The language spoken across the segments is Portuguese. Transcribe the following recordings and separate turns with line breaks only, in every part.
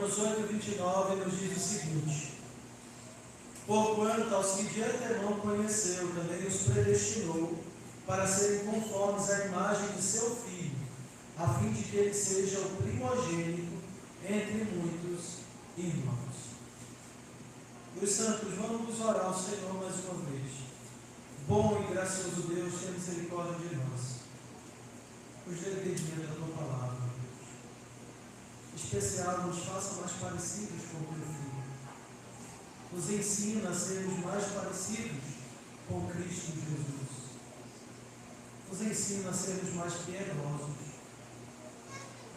Romanos 8:29 nos diz o seguinte: porquanto aos que de antemão conheceu, também os predestinou para serem conformes à imagem de seu Filho, a fim de que ele seja o primogênito entre muitos irmãos. Meus santos, vamos orar ao Senhor mais uma vez. Bom e gracioso Deus, tenha misericórdia de nós. Os delegamentos da tua palavra, Deus. Especial, nos faça mais parecidos com o teu Filho. Nos ensina a sermos mais parecidos com Cristo Jesus. Nos ensina a sermos mais piedosos.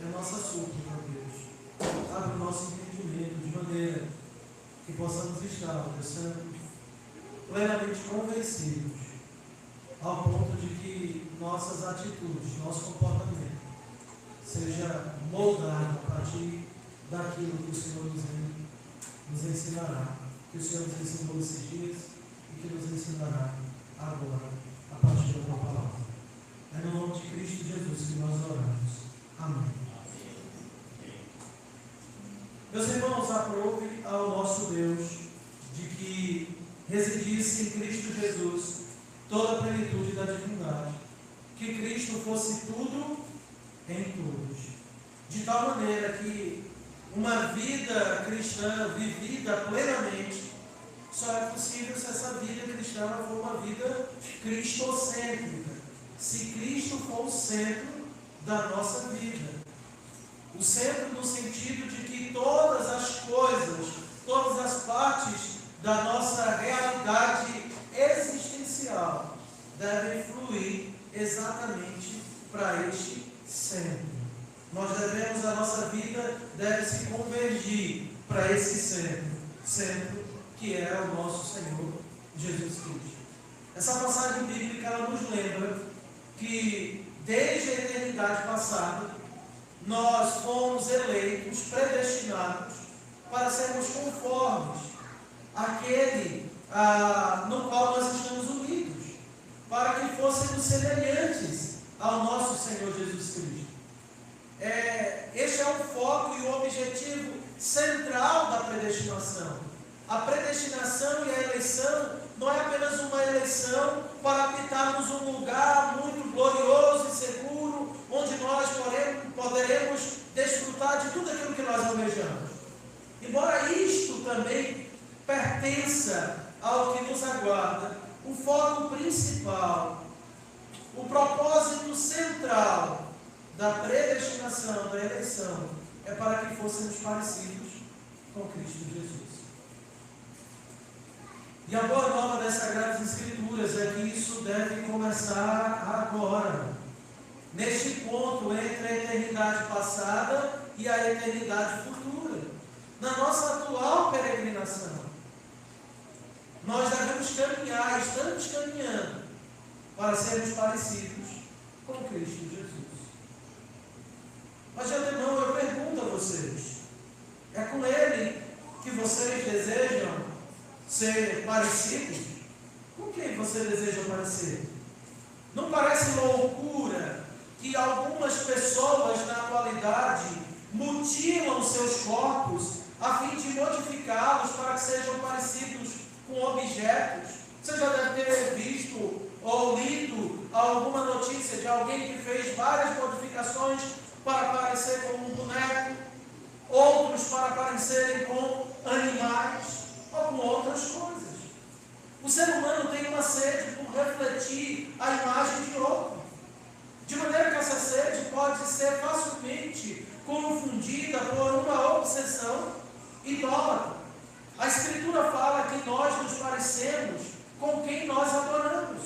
É a nossa súplica, Deus. Abre o nosso entendimento de maneira que possamos estar, Deus Santo, plenamente convencidos, ao ponto de que nossas atitudes, nosso comportamento, seja moldado a partir daquilo que o Senhor nos ensinará, que o Senhor nos ensinou esses dias e que nos ensinará agora, a partir da tua palavra. É no nome de Cristo Jesus que nós oramos. Amém. Meus irmãos, aprove ao nosso Deus de que residisse em Cristo Jesus toda a plenitude da divindade, que Cristo fosse tudo em todos, de tal maneira que uma vida cristã vivida plenamente só é possível se essa vida cristã for uma vida cristocêntrica, se Cristo for o centro da nossa vida. O centro no sentido de que todas as coisas, todas as partes da nossa realidade existencial devem fluir exatamente para este centro. Nós devemos, a nossa vida deve se convergir para esse centro que é o nosso Senhor Jesus Cristo. Essa passagem bíblica ela nos lembra que desde a eternidade passada nós fomos eleitos, predestinados para sermos conformes àquele no qual nós estamos unidos, para que fôssemos semelhantes ao nosso Senhor Jesus Cristo. Este é o foco e o objetivo central da predestinação. A predestinação e a eleição não é apenas uma eleição para habitarmos um lugar muito glorioso e seguro, onde nós poderemos desfrutar de tudo aquilo que nós almejamos. Embora isto também pertença ao que nos aguarda, o foco principal, o propósito central da predestinação, da eleição, é para que fôssemos parecidos com Cristo Jesus. E a boa nova das Sagradas Escrituras é que isso deve começar agora, neste ponto entre a eternidade passada e a eternidade futura, na nossa atual peregrinação. Nós devemos caminhar, estamos caminhando, para sermos parecidos com Cristo Jesus. Mas de antemão eu pergunto a vocês, é com Ele que vocês desejam ser parecidos? Com quem você deseja parecer? Não parece loucura que algumas pessoas na atualidade mutilam seus corpos a fim de modificá-los para que sejam parecidos com objetos? Você já deve ter visto ou lido alguma notícia de alguém que fez várias modificações para parecer com um boneco, outros para parecerem com animais ou com outras coisas. O ser humano tem uma sede por refletir a imagem de outro, de maneira que essa sede pode ser facilmente confundida por uma obsessão idólatra. A Escritura fala que nós nos parecemos com quem nós adoramos.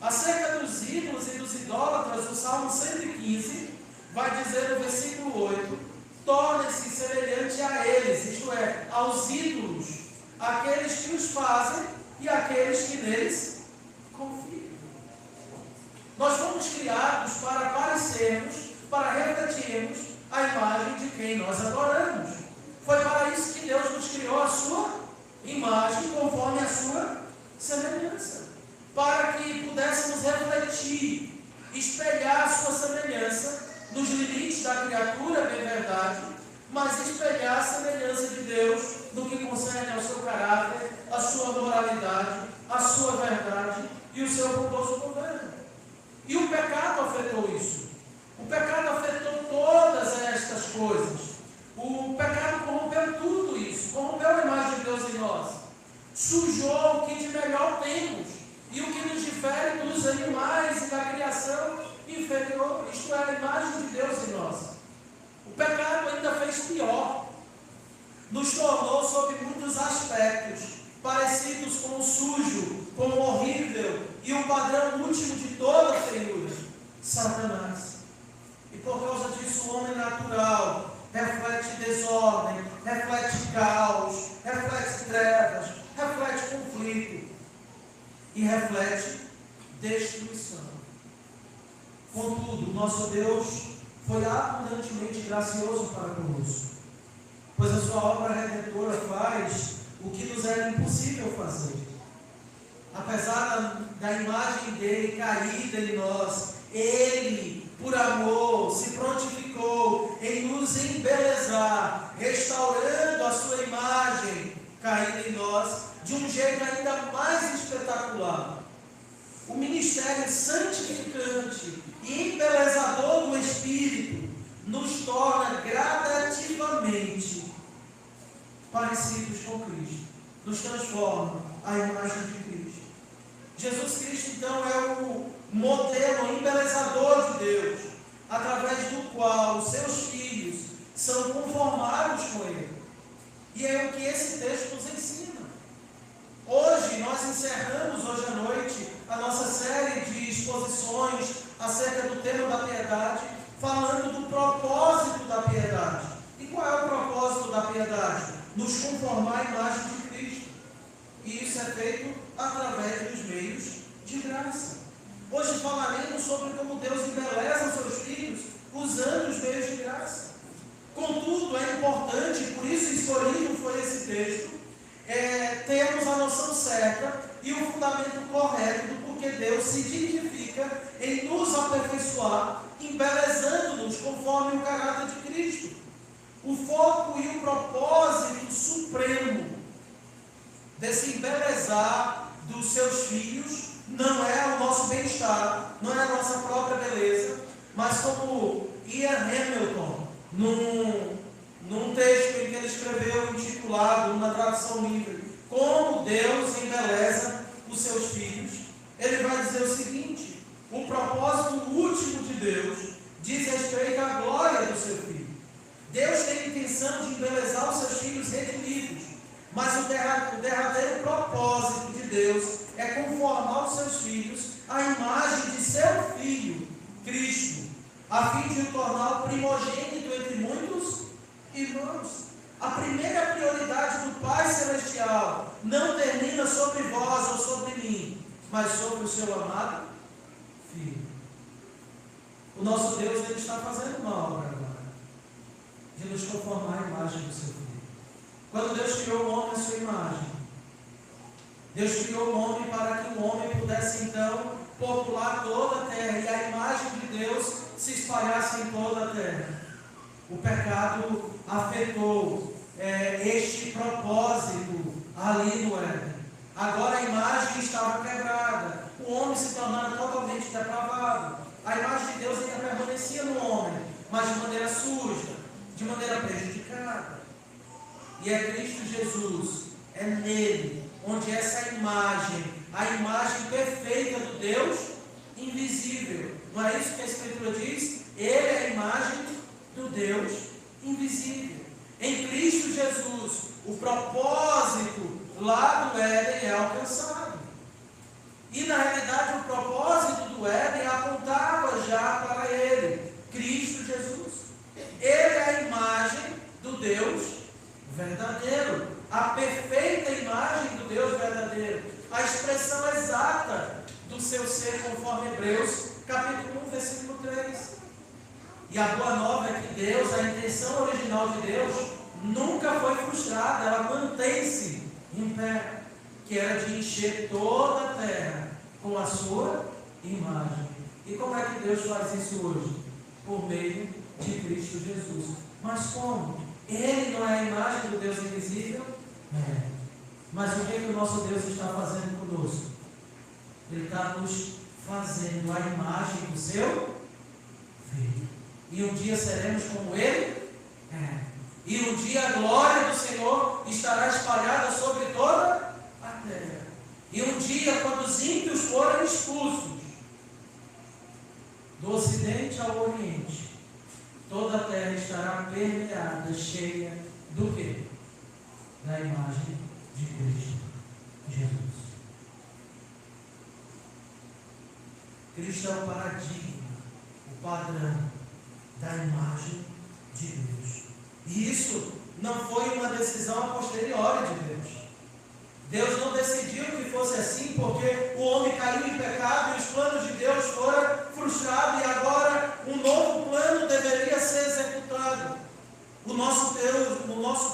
Acerca dos ídolos e dos idólatras, o Salmo 115 vai dizer no versículo 8: torne-se semelhante a eles, isto é, aos ídolos, aqueles que os fazem e aqueles que neles confiam. Nós fomos criados para parecermos, para refletirmos a imagem de quem nós adoramos. Foi para isso que Deus nos criou a sua imagem, conforme a sua semelhança, para que pudéssemos refletir, espelhar a sua semelhança nos limites da criatura, bem verdade, mas espelhar a semelhança de Deus no que concerne ao seu caráter, a sua moralidade, a sua verdade e o seu bondoso governo. E o pecado afetou isso. O pecado afetou todas estas coisas. O pecado corrompeu tudo isso, corrompeu a imagem de Deus em nós, sujou o que de melhor temos e o que nos difere dos animais e da criação inferior, isto é, a imagem de Deus em nós. O pecado ainda fez pior, nos tornou sob muitos aspectos parecidos com o sujo, com o horrível e o padrão último de toda feiura, Satanás. E por causa disso o homem natural reflete desordem, reflete caos, reflete trevas, reflete conflito e reflete destruição. Contudo, nosso Deus foi abundantemente gracioso para conosco, pois a sua obra redentora faz o que nos era impossível fazer. Apesar da imagem dele caída em nós, ele, por amor, se prontificou em nos embelezar, restaurando a sua imagem caída em nós de um jeito ainda mais espetacular. O ministério santificante e embelezador do Espírito nos torna gradativamente parecidos com Cristo, nos transforma à imagem de Cristo. Jesus Cristo, então, é o modelo embelezador de Deus, através do qual os seus filhos são conformados com Ele. E é o que esse texto nos ensina. Hoje, nós encerramos hoje à noite a nossa série de exposições acerca do tema da piedade, falando do propósito da piedade. E qual é o propósito da piedade? Nos conformar à imagem de Cristo. E isso é feito através dos meios de graça. Hoje falaremos sobre como Deus embeleza os seus filhos usando os meios de graça. Contudo, é importante, por isso escolhido foi esse texto, termos a noção certa e o fundamento correto do porquê Deus se dignifica em nos aperfeiçoar, embelezando-nos conforme o caráter de Cristo. O foco e o propósito supremo desse embelezar dos seus filhos não é o nosso bem-estar, não é a nossa própria beleza, mas como Ian Hamilton, num texto em que ele escreveu, intitulado, numa tradução livre, Como Deus embeleza os seus filhos, ele vai dizer o seguinte: o propósito último de Deus diz respeito à glória do seu filho. Deus tem a intenção de embelezar os seus filhos redimidos, mas o derradeiro propósito de Deus é conformar os seus filhos à imagem de seu Filho, Cristo, a fim de o tornar o primogênito entre muitos irmãos. A primeira prioridade do Pai Celestial não termina sobre vós ou sobre mim, mas sobre o seu amado Filho. O nosso Deus, ele está fazendo uma obra agora, de nos conformar à imagem do seu Filho. Quando Deus criou o homem à sua imagem, Deus criou o homem para que o homem pudesse então popular toda a terra e a imagem de Deus se espalhasse em toda a terra. O pecado afetou este propósito ali no Éden. Agora a imagem estava quebrada, o homem se tornara totalmente depravado. A imagem de Deus ainda permanecia no homem, mas de maneira suja, de maneira prejudicada. E é Cristo Jesus, é nele, onde essa imagem, a imagem perfeita do Deus invisível. Não é isso que a Escritura diz? Ele é a imagem do Deus invisível. Em Cristo Jesus, o propósito lá do Éden é alcançado. E na realidade o propósito do Éden apontava já para ele, Cristo Jesus. Ele é a imagem do Deus verdadeiro, a perfeita imagem do Deus verdadeiro, a expressão exata do seu ser, conforme Hebreus, capítulo 1, versículo 3. E a boa nova é que Deus, a intenção original de Deus, nunca foi frustrada, ela mantém-se em pé, que era de encher toda a terra com a sua imagem. E como é que Deus faz isso hoje? Por meio de Cristo Jesus. Mas como? Ele não é a imagem do Deus invisível? É. Mas o que o nosso Deus está fazendo conosco? Ele está nos fazendo a imagem do seu Filho. E um dia seremos como Ele? É. E um dia a glória do Senhor estará espalhada sobre toda a terra. E um dia, quando os ímpios forem expulsos do ocidente ao oriente, toda a terra estará permeada, cheia do quê? Da imagem de Cristo Jesus. Cristo é o paradigma, o padrão da imagem de Deus. E isso não foi uma decisão a posteriori de Deus. Deus não decidiu que fosse assim porque o homem caiu em pecado e os planos de Deus foram frustrados e agora um novo plano deveria ser executado. O nosso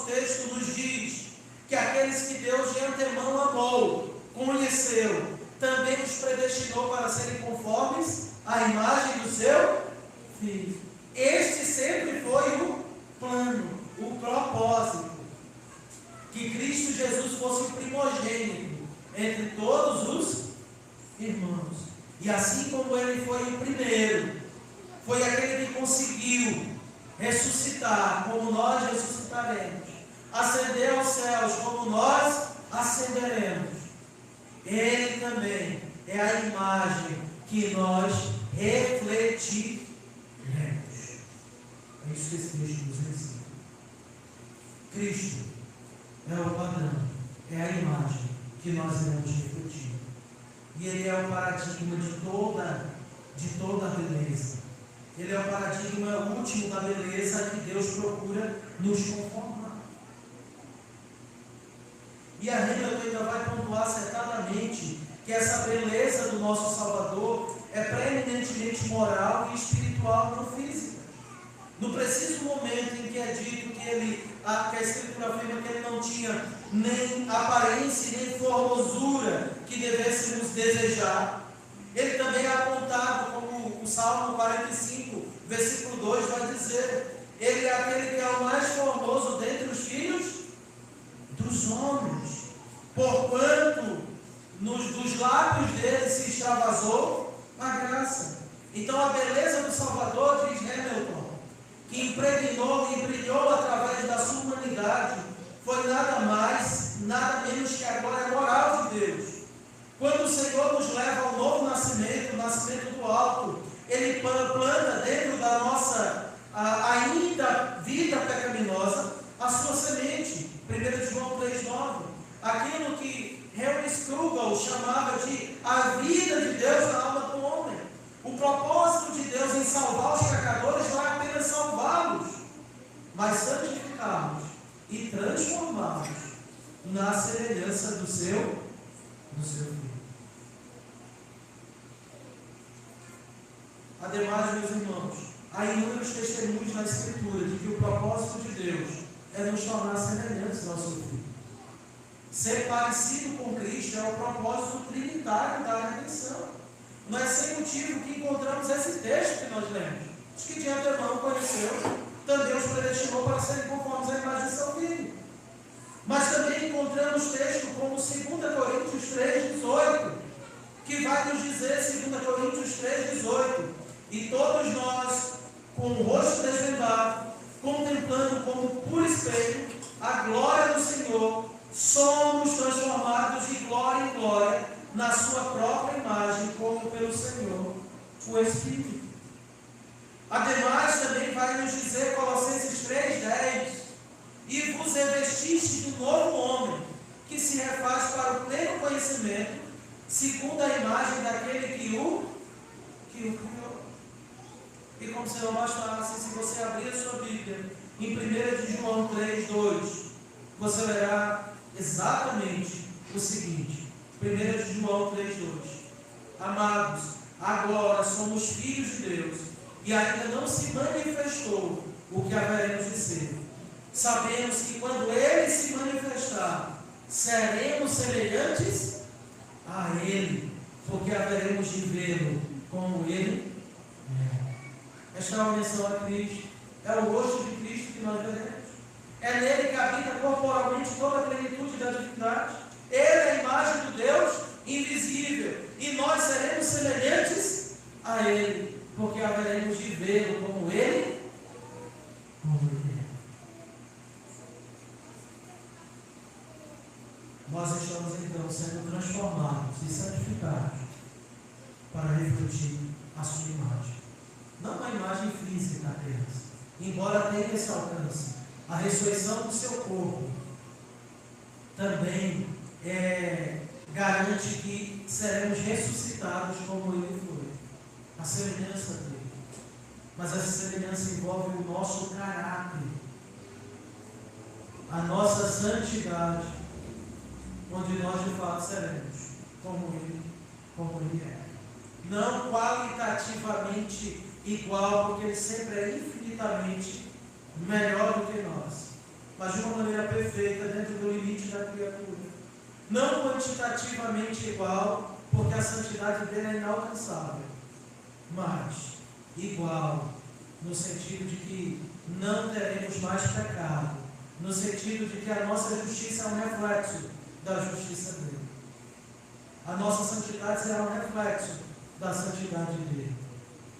texto nos diz que aqueles que Deus de antemão amou, conheceu, também os predestinou para serem conformes à imagem do seu Filho. Este sempre foi o plano, o propósito. Que Cristo Jesus fosse o primogênito entre todos os irmãos. E assim como Ele foi o primeiro, foi aquele que conseguiu ressuscitar como nós ressuscitaremos, ascender aos céus como nós ascenderemos. Ele também é a imagem que nós refletiremos. É isso que esse texto nos ensina. Cristo é o padrão, é a imagem que nós iremos refletir. E Ele é o paradigma de toda a beleza. Ele é o paradigma último da beleza que Deus procura nos conformar. E a Hamilton ainda vai pontuar acertadamente que essa beleza do nosso Salvador é preeminentemente moral e espiritual, não física. No preciso momento em que é dito que a Escritura afirma que ele não tinha nem aparência nem formosura que devêssemos desejar, ele também é apontado como o Salmo 45, versículo 2 vai dizer: ele é aquele que é o mais formoso dentre os filhos dos homens, porquanto dos lábios dele se extravasou a graça. Então a beleza do Salvador, diz Hamilton, que impregnou e brilhou através da sua humanidade, foi nada mais, nada menos que a glória moral de Deus. Quando o Senhor nos leva ao novo nascimento, o nascimento do alto, Ele planta dentro da nossa ainda vida pecaminosa a sua semente. 1 João 3,9. Aquilo que Helmut Strugel chamava de a vida de Deus na alma do homem. O propósito de Deus em salvar os pecadores não é apenas salvá-los, mas santificá-los e transformá-los na semelhança do seu Filho. Ademais, meus irmãos, há inúmeros testemunhos na Escritura de que o propósito de Deus é nos tornar semelhantes ao seu Filho. Ser parecido com Cristo é o propósito trinitário da redenção. Não é sem motivo que encontramos esse texto que nós lemos. Os que de antemão conheceu, também os predestinou para serem conformes à imagem de seu Filho. Mas também encontramos texto como 2 Coríntios 3,18, que vai nos dizer, 2 Coríntios 3,18, e todos nós, com o rosto desvendado, contemplando como por espelho a glória do Senhor, somos transformados de glória em glória na sua própria imagem, como pelo Senhor, o Espírito. Ademais, também vai nos dizer Colossenses 3,10, e vos revestistes do novo homem, que se refaz para o pleno conhecimento, segundo a imagem daquele que o criou. E como se não bastasse, se você abrir a sua Bíblia, em 1 João 3,2, você verá exatamente o seguinte. 1 João 3,2. Amados, agora somos filhos de Deus, e ainda não se manifestou o que haveremos de ser. Sabemos que quando Ele se manifestar, seremos semelhantes a Ele, porque haveremos de vê-lo como Ele é. Esta é uma menção a Cristo. É o rosto de Cristo que nós veremos. É nele que habita corporalmente toda a plenitude da divindade. Ele é a imagem do Deus invisível. E nós seremos semelhantes a Ele, porque haveremos de vê-lo como Ele é. Nós estamos então sendo transformados e santificados para refletir a sua imagem. Não uma imagem física apenas, embora tenha esse alcance. A ressurreição do seu corpo também garante que seremos ressuscitados como Ele foi, a semelhança dele. Mas essa semelhança envolve o nosso caráter, a nossa santidade, onde nós de fato seremos como Ele é. Não qualitativamente igual, porque Ele sempre é infinitamente melhor do que nós, mas de uma maneira perfeita, dentro do limite da criatura. Não quantitativamente igual, porque a santidade dele é inalcançável, mas igual, no sentido de que não teremos mais pecado, no sentido de que a nossa justiça é um reflexo da justiça dele. A nossa santidade será um reflexo da santidade dele.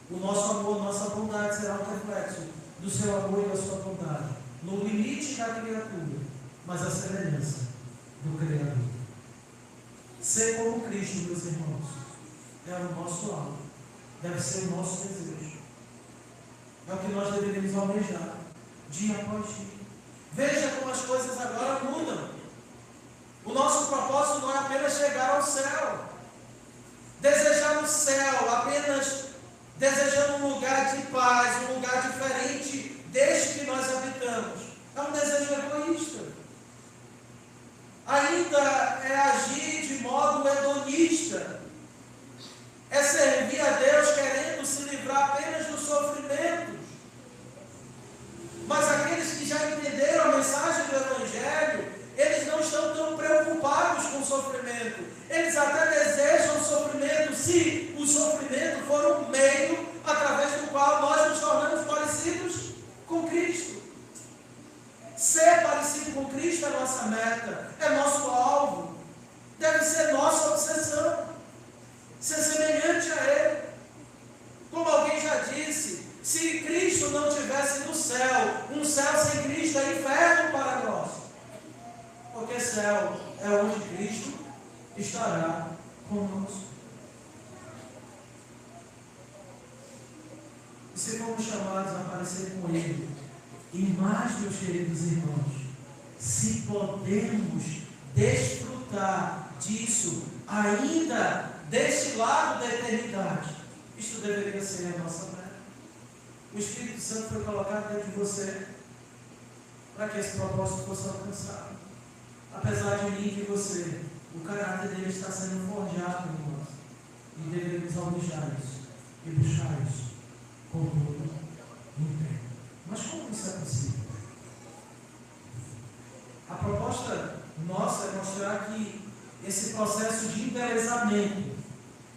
O nosso amor, nossa bondade será um reflexo do seu amor e da sua bondade, no limite da criatura, mas a semelhança do Criador. Ser como Cristo, meus irmãos, é o nosso alvo, deve ser o nosso desejo, é o que nós deveríamos almejar, dia após dia. Veja como as coisas agora mudam. O nosso propósito não é apenas chegar ao céu, desejar o céu, apenas desejando um lugar de paz, um lugar diferente deste que nós habitamos. É um desejo egoísta. Ainda é agir de modo hedonista. É servir a Deus querendo se livrar apenas dos sofrimentos. Mas aqueles que já entenderam a mensagem do Evangelho, eles não estão tão preocupados com o sofrimento. Eles até desejam o sofrimento, se o sofrimento for um meio através do qual nós nos tornamos parecidos com Cristo. Ser parecido com Cristo é nossa meta, é nosso alvo, deve ser nossa obsessão, ser semelhante a Ele. Como alguém já disse, se Cristo não estivesse no céu, um céu sem Cristo é inferno para nós, porque céu é onde Cristo estará conosco. E se fomos chamados a parecer com Ele, e mais, meus queridos irmãos, se podemos desfrutar disso ainda deste lado da eternidade, isto deveria ser a nossa meta. O Espírito Santo foi colocado dentro de você para que esse propósito fosse alcançado. Apesar de mim e de você, o caráter dele está sendo forjado em nós, e devemos almejar isso e buscar isso com todo empenho. Mas como isso é possível? A proposta nossa é mostrar que esse processo de embelezamento,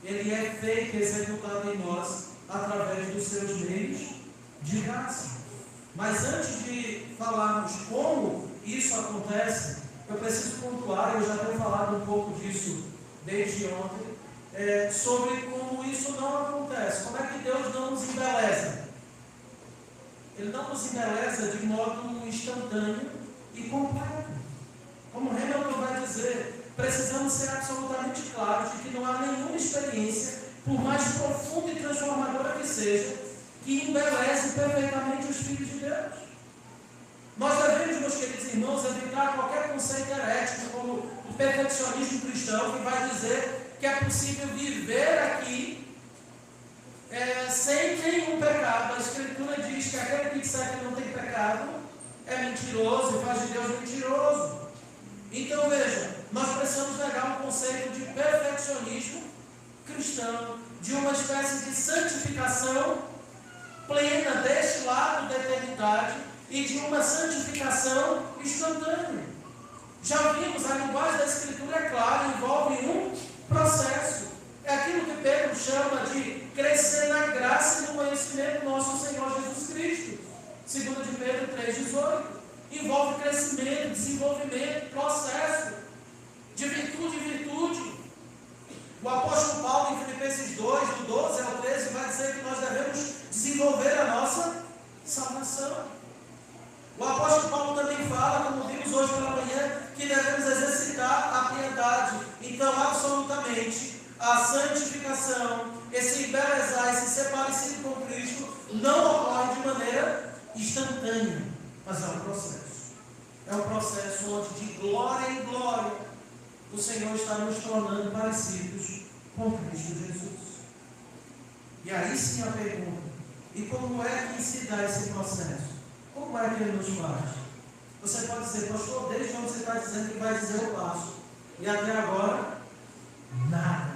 ele é feito e executado em nós através dos seus meios de graça. Mas antes de falarmos como isso acontece, eu preciso pontuar, eu já tenho falado um pouco disso desde ontem, sobre como isso não acontece. Como é que Deus não nos embeleza? Ele não nos embeleza de modo instantâneo e completo. Como Hamilton vai dizer, precisamos ser absolutamente claros de que não há nenhuma experiência, por mais profunda e transformadora que seja, que embeleze perfeitamente os filhos de Deus. Nós devemos, meus queridos irmãos, evitar qualquer conceito herético, como o perfeccionismo cristão, que vai dizer que é possível viver aqui sem nenhum pecado. A Escritura diz que aquele que disser que não tem pecado é mentiroso e faz de Deus mentiroso. Então veja, nós precisamos negar um conceito de perfeccionismo cristão, de uma espécie de santificação plena deste lado da eternidade e de uma santificação instantânea. Já vimos, a linguagem da Escritura é clara, envolve um processo. É aquilo que Pedro chama de crescer na graça e no conhecimento do nosso Senhor Jesus Cristo. 2 de Pedro 3,18. Envolve crescimento, desenvolvimento, processo, de virtude em virtude. O apóstolo Paulo, em Filipenses 2, do 12 ao 13, vai dizer que nós devemos desenvolver a nossa salvação. O apóstolo Paulo também fala, como vimos hoje pela manhã, que devemos exercitar a piedade. Então, absolutamente, a santificação, esse embelezar, esse ser parecido com Cristo, não ocorre de maneira instantânea, mas é um processo. É um processo onde, de glória em glória, o Senhor está nos tornando parecidos com Cristo Jesus. E aí sim a pergunta: e como é que se dá esse processo? Como é que Ele nos faz? Você pode dizer, pastor, desde onde você está dizendo que vai dizer o passo, e até agora, nada.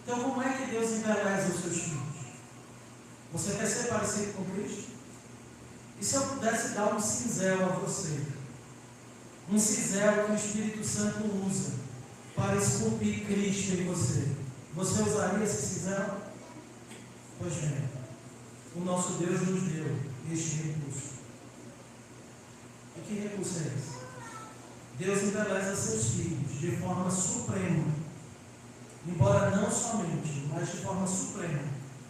Então, como é que Deus embeleza os seus filhos? Você quer ser parecido com Cristo? E se eu pudesse dar um cinzel a você? Um cinzel que o Espírito Santo usa para esculpir Cristo em você. Você usaria esse cinzel? Pois bem, o nosso Deus nos deu este recurso. E que recurso é esse? Deus embeleza seus filhos de forma suprema, embora não somente, mas de forma suprema,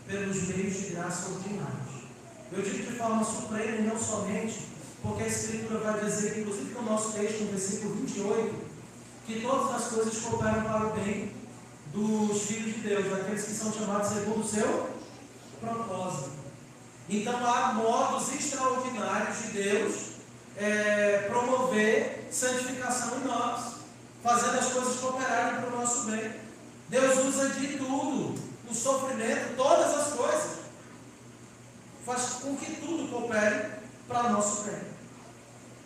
pelos meios de graça ordinários. Eu digo de forma suprema e não somente, porque a Escritura vai dizer, inclusive no nosso texto, no versículo 28, que todas as coisas cooperam para o bem dos filhos de Deus, daqueles que são chamados segundo o seu propósito. Então há modos extraordinários de Deus promover santificação em nós, fazendo as coisas cooperarem para o nosso bem. Deus usa de tudo, o sofrimento, todas as coisas, faz com que tudo coopere para o nosso bem.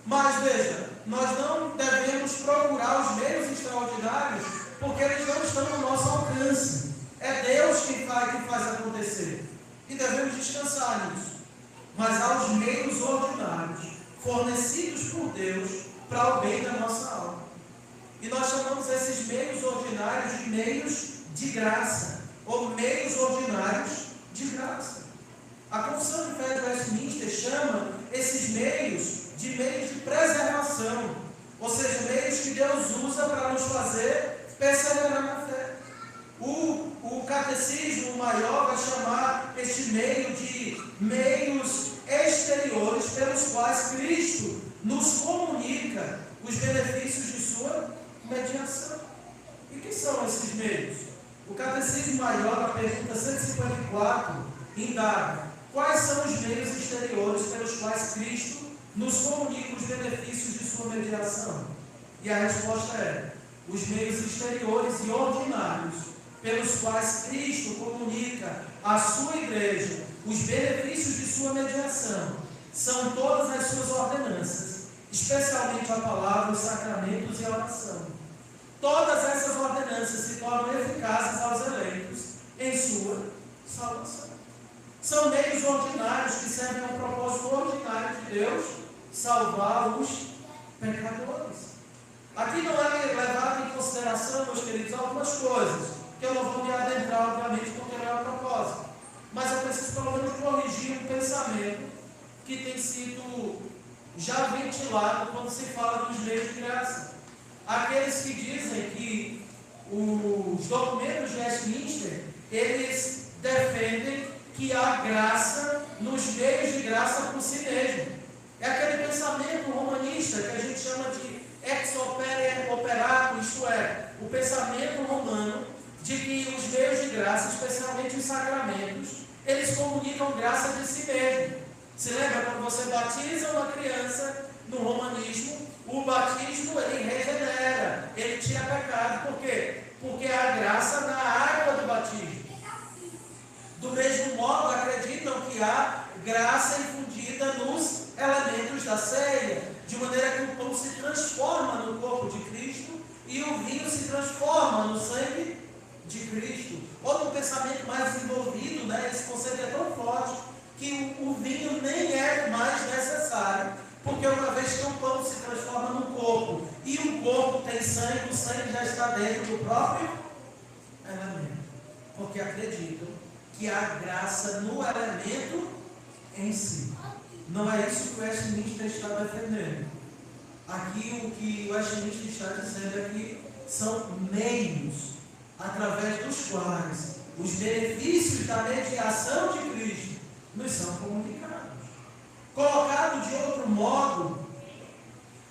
Mas veja, nós não devemos procurar os meios extraordinários, porque eles não estão no nosso alcance. É Deus que faz acontecer. E devemos descansar nisso. Mas há os meios ordinários, fornecidos por Deus, para o bem da nossa alma. E nós chamamos esses meios ordinários de meios de graça, ou meios ordinários de graça. A Confissão de Fé de Westminster chama esses meios de preservação, ou seja, meios que Deus usa para nos fazer perseverar na fé. O catecismo maior vai chamar este meio de meios exteriores pelos quais Cristo nos comunica os benefícios de sua mediação. E que são esses meios? O catecismo maior, na pergunta 154, indaga: quais são os meios exteriores pelos quais Cristo nos comunica os benefícios de sua mediação? E a resposta é: os meios exteriores e ordinários pelos quais Cristo comunica à sua igreja os benefícios de sua mediação são todas as suas ordenanças, especialmente a palavra, os sacramentos e a oração. Todas essas ordenanças se tornam eficazes aos eleitos em sua salvação. São meios ordinários que servem a um propósito ordinário de Deus: salvar os pecadores. Aqui não é levado em consideração, meus queridos, algumas coisas que eu não vou me adentrar, obviamente, porque não é o propósito. Mas eu preciso pelo menos corrigir um pensamento que tem sido já ventilado quando se fala dos meios de graça. Aqueles que dizem que os documentos de Westminster, eles defendem que há graça nos meios de graça por si mesmo. É aquele pensamento romanista que a gente chama de ex opere operato, isto é, o pensamento romano de que os meios de graça, especialmente os sacramentos, eles comunicam graça de si mesmo. Se lembra quando você batiza uma criança no romanismo, o batismo ele regenera, ele tira pecado. Por quê? Porque há graça na água do batismo. Do mesmo modo, acreditam que há graça infundida nos elementos da ceia, de maneira que o pão se transforma no corpo de Cristo e o vinho se transforma no sangue de Cristo. Outro pensamento mais desenvolvido, esse conceito é tão forte que o vinho nem é mais necessário, porque uma vez que o pão se transforma no corpo e o corpo tem sangue, o sangue já está dentro do próprio elemento, porque acreditam que há graça no elemento em si. Não é isso que o Westminster está defendendo. Aqui o que o Westminster está dizendo é que são meios através dos quais os benefícios da mediação de Cristo nos são comunicados. Colocado de outro modo,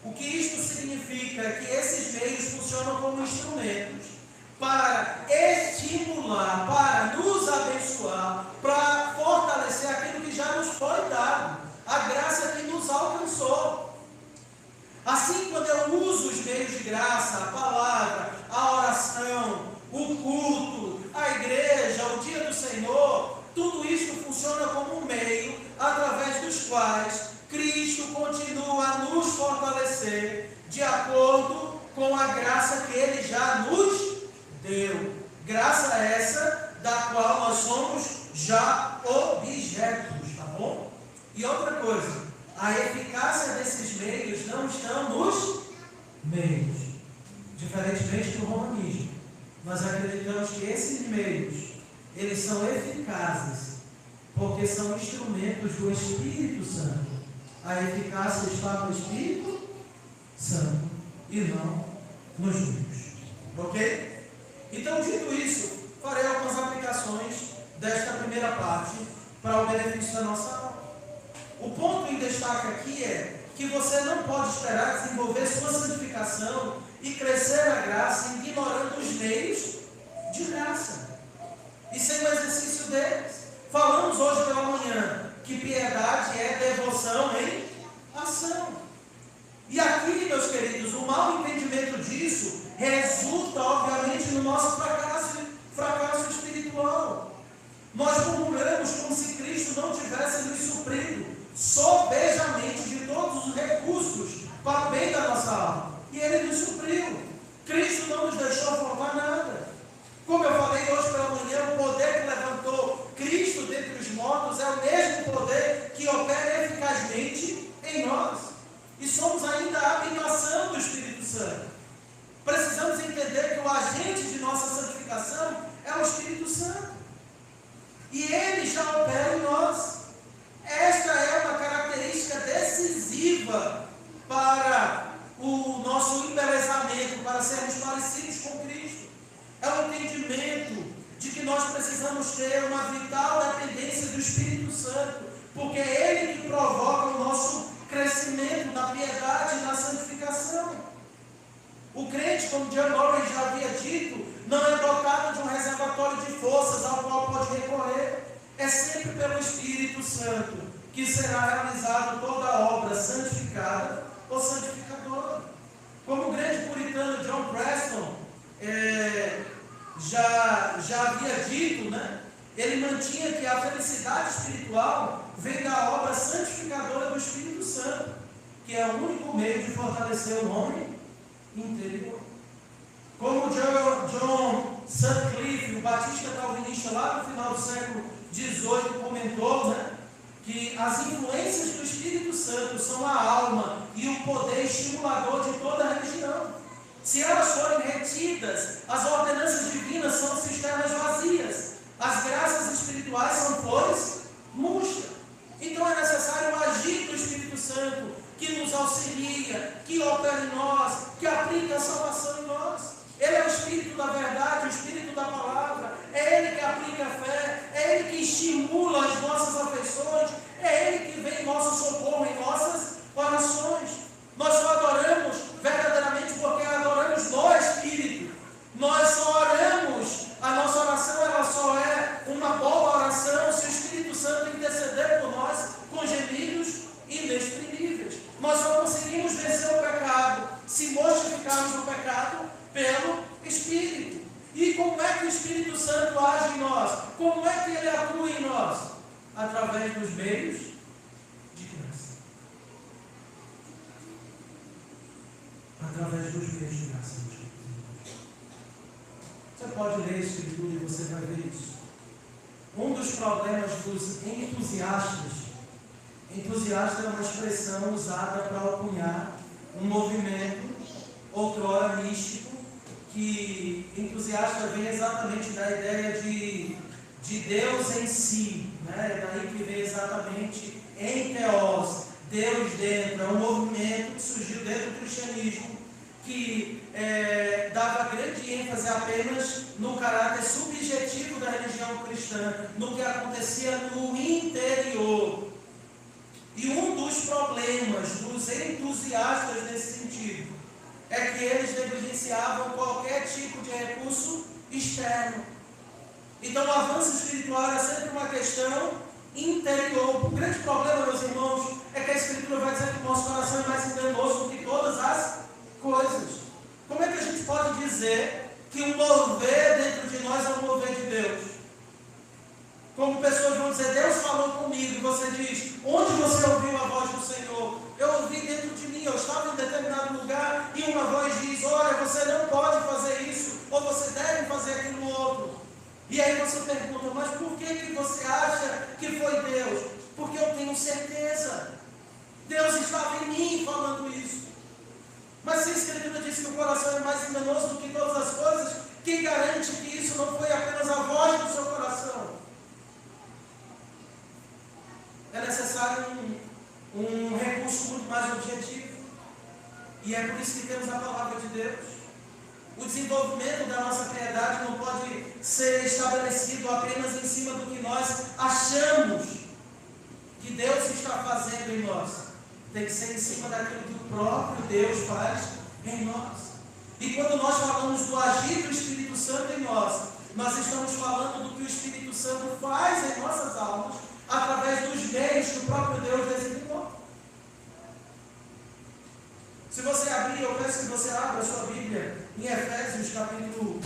o que isto significa é que esses meios funcionam como instrumentos para estimular, para nos abençoar, para fortalecer aquilo que já nos foi dado, a graça que nos alcançou. Assim, quando eu uso os meios de graça, a palavra, a oração, o culto, a igreja, o dia do Senhor, tudo isso funciona como um meio através dos quais Cristo continua a nos fortalecer de acordo com a graça que Ele já nos deu. Graça essa da qual nós somos já objetos, tá bom? E outra coisa, a eficácia desses meios não estão nos meios, diferentemente do romanismo. Nós acreditamos que esses meios, eles são eficazes, porque são instrumentos do Espírito Santo. A eficácia está no Espírito Santo e não nos meios. Ok? Então, dito isso, farei algumas aplicações desta primeira parte para o benefício da nossa alma. O ponto em destaque aqui é que você não pode esperar desenvolver sua santificação e crescer na graça ignorando os meios de graça e sem o exercício deles. Falamos hoje pela manhã que piedade é devoção em ação. E aqui, meus queridos, o mau entendimento disso resulta, obviamente, no nosso fracasso espiritual. Nós murmuramos como se Cristo não tivesse nos suprido sobejamente de todos os recursos para o bem da nossa alma. E Ele nos supriu. Cristo não nos deixou faltar nada. Como eu falei hoje pela manhã, o poder que levantou Cristo dentre os mortos é o mesmo poder que opera eficazmente em nós. E somos ainda a habitação do Espírito Santo. Precisamos entender que o agente de nossa santificação é o Espírito Santo. E Ele já opera em nós. Esta é uma característica decisiva para o nosso embelezamento, para sermos parecidos com Cristo. É o entendimento de que nós precisamos ter uma vital dependência do Espírito Santo, porque é Ele que provoca o nosso crescimento na piedade e na santificação. O crente, como John Murray já havia dito, não é dotado de um reservatório de forças ao qual pode recorrer. É sempre pelo Espírito Santo que será realizada toda a obra santificada ou santificadora. Como o grande puritano John Preston já havia dito, né? Ele mantinha que a felicidade espiritual vem da obra santificadora do Espírito Santo, que é o único meio de fortalecer o homem interior. Como John Sutcliffe, o batista calvinista lá no final do século XVIII, comentou, né, que as influências do Espírito Santo são a alma e o poder estimulador de toda a religião. Se elas forem retidas, as ordenanças divinas são cisternas vazias, as graças espirituais são flores murchas. Então é necessário o agir do Espírito Santo, que nos auxilia, que opera em nós, que aplica a salvação em nós. Ele é o Espírito da verdade, o Espírito da palavra. É Ele que aplica a fé, é Ele que estimula as nossas afeições, é Ele que vem em nosso socorro, em nossas orações. Nós só adoramos verdadeiramente porque adoramos no Espírito. Nós só oramos, a nossa oração ela só é uma boa oração se o Espírito Santo interceder por nós com gemidos inexprimíveis. Nós só conseguimos vencer o pecado se mortificarmos o pecado pelo Espírito. E como é que o Espírito Santo age em nós? Como é que ele atua em nós? Através dos meios de graça. Através dos meios de graça. Você pode ler a Escritura e você vai ver isso. Um dos problemas dos entusiasta é uma expressão usada para alcunhar um movimento outrora místico, que entusiasta vem exatamente da ideia de Deus em si, né? É daí que vem exatamente em Theos, Deus dentro. É um movimento que surgiu dentro do cristianismo, que dava grande ênfase apenas no caráter subjetivo da religião cristã, no que acontecia no interior. E um dos problemas dos entusiastas nesse sentido é que eles negligenciavam qualquer tipo de recurso externo. Então o avanço espiritual é sempre uma questão interior. O grande problema, meus irmãos, é que a Escritura vai dizer que o nosso coração é mais enganoso do que todas as coisas. Como é que a gente pode dizer que o mover dentro de nós é o mover de Deus? Como pessoas vão dizer, Deus falou comigo, e você diz, onde você ouviu a voz do Senhor? Eu ouvi dentro de mim, eu estava em determinado lugar, e uma voz diz, olha, você não pode fazer isso, ou você deve fazer aquilo outro. E aí você pergunta, mas por que você acha que foi Deus? Porque eu tenho certeza. Deus estava em mim falando isso. Mas se a Escritura diz que o coração é mais enganoso do que todas as coisas, quem garante que isso não foi apenas a voz do seu coração? É necessário um recurso muito mais objetivo. E é por isso que temos a palavra de Deus. O desenvolvimento da nossa piedade não pode ser estabelecido apenas em cima do que nós achamos que Deus está fazendo em nós. Tem que ser em cima daquilo que o próprio Deus faz em nós. E quando nós falamos do agir do Espírito Santo em nós estamos falando do que o Espírito Santo faz em nossas almas, através dos meios que o próprio Deus designou. Se você abrir, eu peço que você abra a sua Bíblia em Efésios capítulo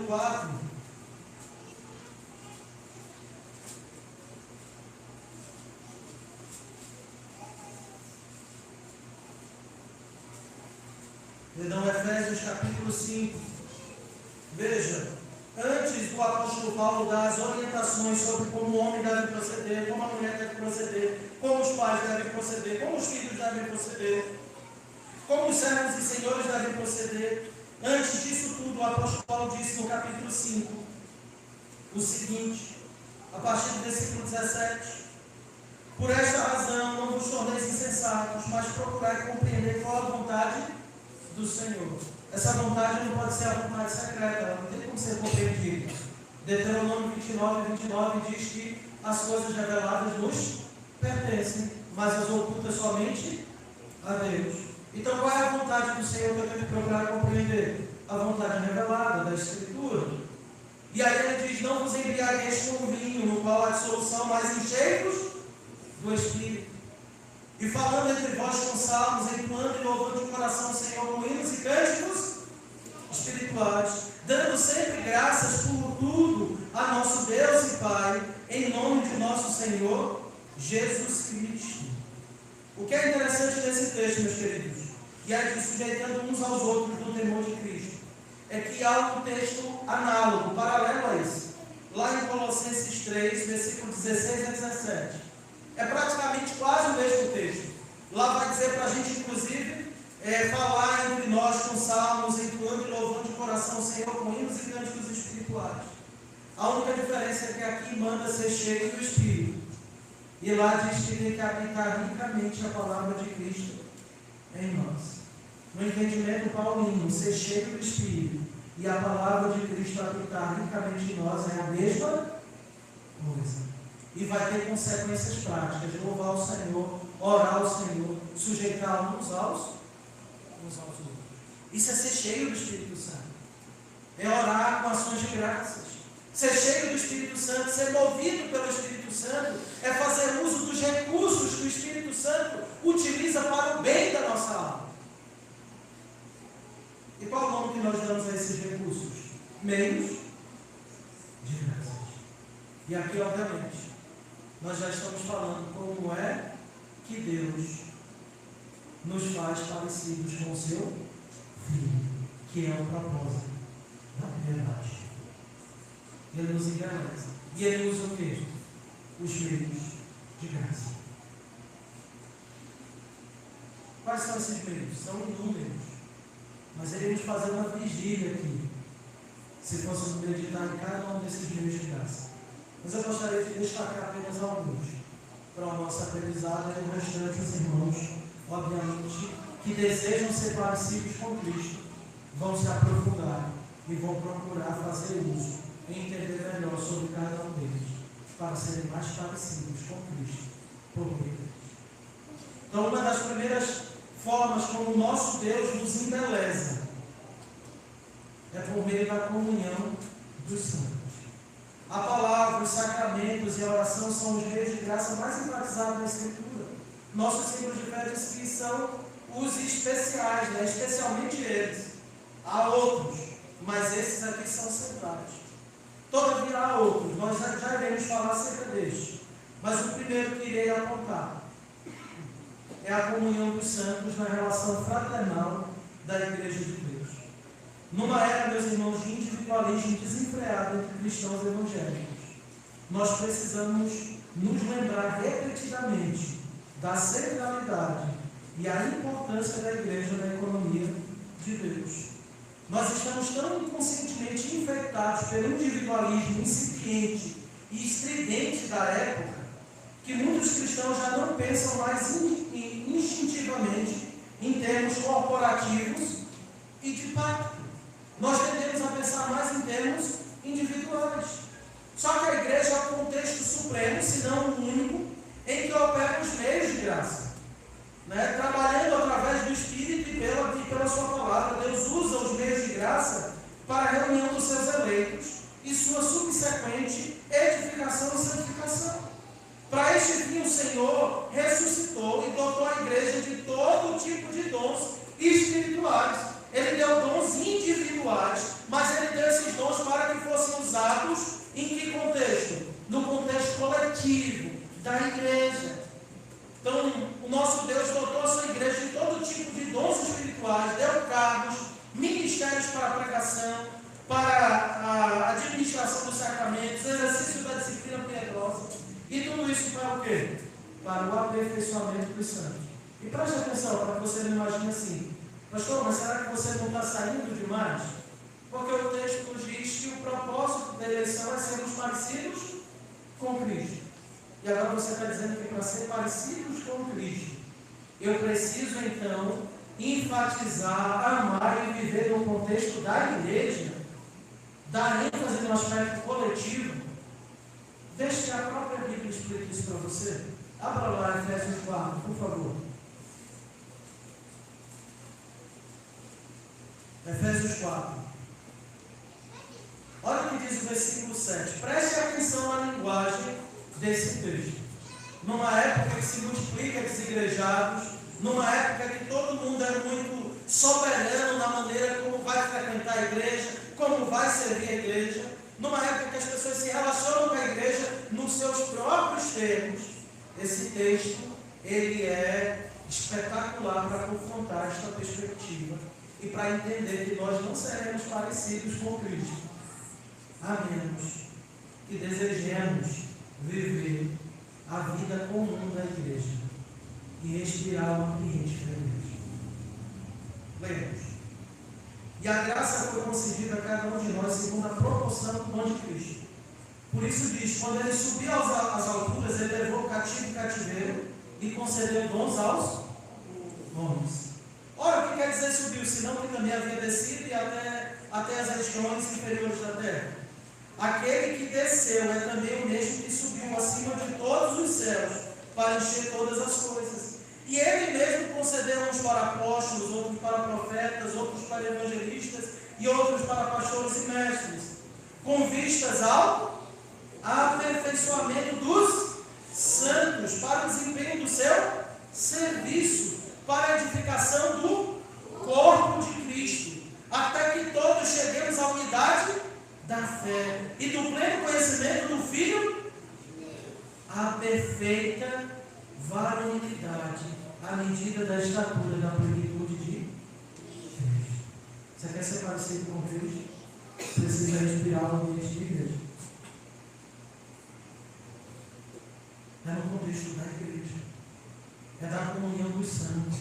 4. Perdão, Efésios capítulo 5. Veja, antes do apóstolo Paulo dar as orientações sobre como o homem deve proceder, como a mulher deve proceder, como os pais devem proceder, como os filhos devem proceder, como os servos e senhores devem proceder. Antes disso tudo, o apóstolo Paulo disse no capítulo 5 o seguinte, a partir do versículo 17: por esta razão não vos torneis insensatos, mas procurai compreender qual a vontade do Senhor. Essa vontade não pode ser a vontade secreta, ela não tem como ser compreendida. Deuteronômio 29 diz que as coisas reveladas nos pertencem, mas as ocultas somente a Deus. Então qual é a vontade do Senhor que eu tenho que procurar compreender? A vontade revelada da Escritura. E aí ele diz, não vos embriagueis com vinho, no qual há dissolução, mas enchei-vos do Espírito. E falando entre vós com salmos, entoando e louvando de coração o Senhor com hinos e cânticos espirituais, dando sempre graças por tudo a nosso Deus e Pai, em nome de nosso Senhor Jesus Cristo. O que é interessante nesse texto, meus queridos, e aí sujeitando uns aos outros no temor de Cristo, é que há um texto análogo, paralelo a esse, lá em Colossenses 3, versículos 16 a 17. É praticamente quase o mesmo texto. Lá vai dizer para a gente, inclusive, falar entre nós com salmos, entoando e louvando de coração o Senhor com hinos e cânticos espirituais. A única diferença é que aqui manda ser cheio do Espírito. E lá diz que tem que habitar ricamente a palavra de Cristo em nós. No entendimento paulino, ser cheio do Espírito e a palavra de Cristo habitar ricamente em nós é a mesma coisa. E vai ter consequências práticas de louvar o Senhor, orar ao Senhor, sujeitar uns aos outros. Isso é ser cheio do Espírito Santo. É orar com ações de graças. Ser cheio do Espírito Santo, ser movido pelo Espírito Santo, é fazer uso dos recursos que o Espírito Santo utiliza para o bem da nossa alma. E qual o nome que nós damos a esses recursos? Meios de graças. E aqui, obviamente, nós já estamos falando como é que Deus nos faz parecidos com o seu Filho, que é o propósito da piedade. Ele nos engrandece. E ele usa o quê? Os meios de graça. Quais são esses meios? São inúmeros. Mas iremos fazer uma vigília aqui, se fôssemos meditar em cada um desses meios de graça. Mas eu gostaria de destacar apenas alguns, para o nosso aprendizado e o restante, os irmãos, obviamente, que desejam ser parecidos com Cristo, vão se aprofundar e vão procurar fazer uso e entender melhor sobre cada um deles, para serem mais parecidos com Cristo, por meio de Cristo. Então, uma das primeiras formas como o nosso Deus nos embeleza é por meio da comunhão dos santos. A palavra, os sacramentos e a oração são os meios de graça mais enfatizados na Escritura. Nossos símbolos de fé diz que são os especiais, né? Especialmente eles. Há outros, mas esses aqui são centrais. Todavia há outros, nós já iremos falar acerca destes. Mas o primeiro que irei apontar é a comunhão dos santos na relação fraternal da Igreja de Deus. Numa era, meus irmãos, de individualismo desenfreado entre cristãos evangélicos, nós precisamos nos lembrar repetidamente da centralidade e a importância da Igreja na economia de Deus. Nós estamos tão inconscientemente infectados pelo individualismo incipiente e estridente da época, que muitos cristãos já não pensam mais instintivamente em termos corporativos e de pacto. Nós tendemos a pensar mais em termos individuais. Só que a igreja é o contexto supremo, se não o único, em que operam os meios de graça. Trabalhando através do Espírito e pela sua palavra, Deus usa os meios de graça para a reunião dos seus eleitos e sua subsequente edificação e santificação. Para este fim, o Senhor ressuscitou e dotou a igreja de todo tipo de dons espirituais. Ele deu dons individuais, mas ele deu esses dons para que fossem usados em que contexto? No contexto coletivo da igreja. Então, o nosso Deus dotou a sua igreja de todo tipo de dons espirituais, deu cargos, ministérios para a pregação, para a administração dos sacramentos, exercício da disciplina piedosa. E tudo isso para o quê? Para o aperfeiçoamento dos santos. E preste atenção, para que você não imagine assim: pastor, mas será que você não está saindo demais? Porque o texto nos diz que o propósito da eleição é sermos parecidos com Cristo. E agora você está dizendo que para ser parecidos com Cristo, eu preciso então enfatizar, amar e viver no contexto da igreja, dar ênfase no aspecto coletivo. Deixe que a própria Bíblia explique isso para você. Abra lá Efésios 4, por favor. Efésios 4. Olha o que diz o versículo 7. Preste atenção à linguagem desse texto. Numa época que se multiplica desigrejados, numa época que todo mundo é muito soberano na maneira como vai frequentar a igreja, como vai servir a igreja, numa época que as pessoas se relacionam com a igreja nos seus próprios termos, esse texto, ele é espetacular para confrontar esta perspectiva e para entender que nós não seremos parecidos com Cristo, a menos que desejemos viver a vida comum da igreja e respirar o ambiente da igreja. Lemos. E a graça foi concedida a cada um de nós segundo a proporção do dom de Cristo. Por isso diz, quando ele subiu às alturas, ele levou cativo e cativeiro e concedeu dons aos homens. Ora, o que quer dizer subiu? Senão que também havia descido e até as regiões inferiores da terra. Aquele que desceu é também o mesmo que subiu acima de todos os céus para encher todas as coisas. E ele mesmo concedeu uns para apóstolos, outros para profetas, outros para evangelistas e outros para pastores e mestres, com vistas ao aperfeiçoamento dos santos, para o desempenho do seu serviço, para a edificação do corpo de Cristo, até que todos cheguemos à unidade da fé e do pleno conhecimento do Filho, a perfeita varonilidade, à medida da estatura da plenitude de Cristo. Você quer ser parecido com Cristo? Precisa respirar o ambiente de igreja. É no contexto da igreja. É da comunhão dos santos.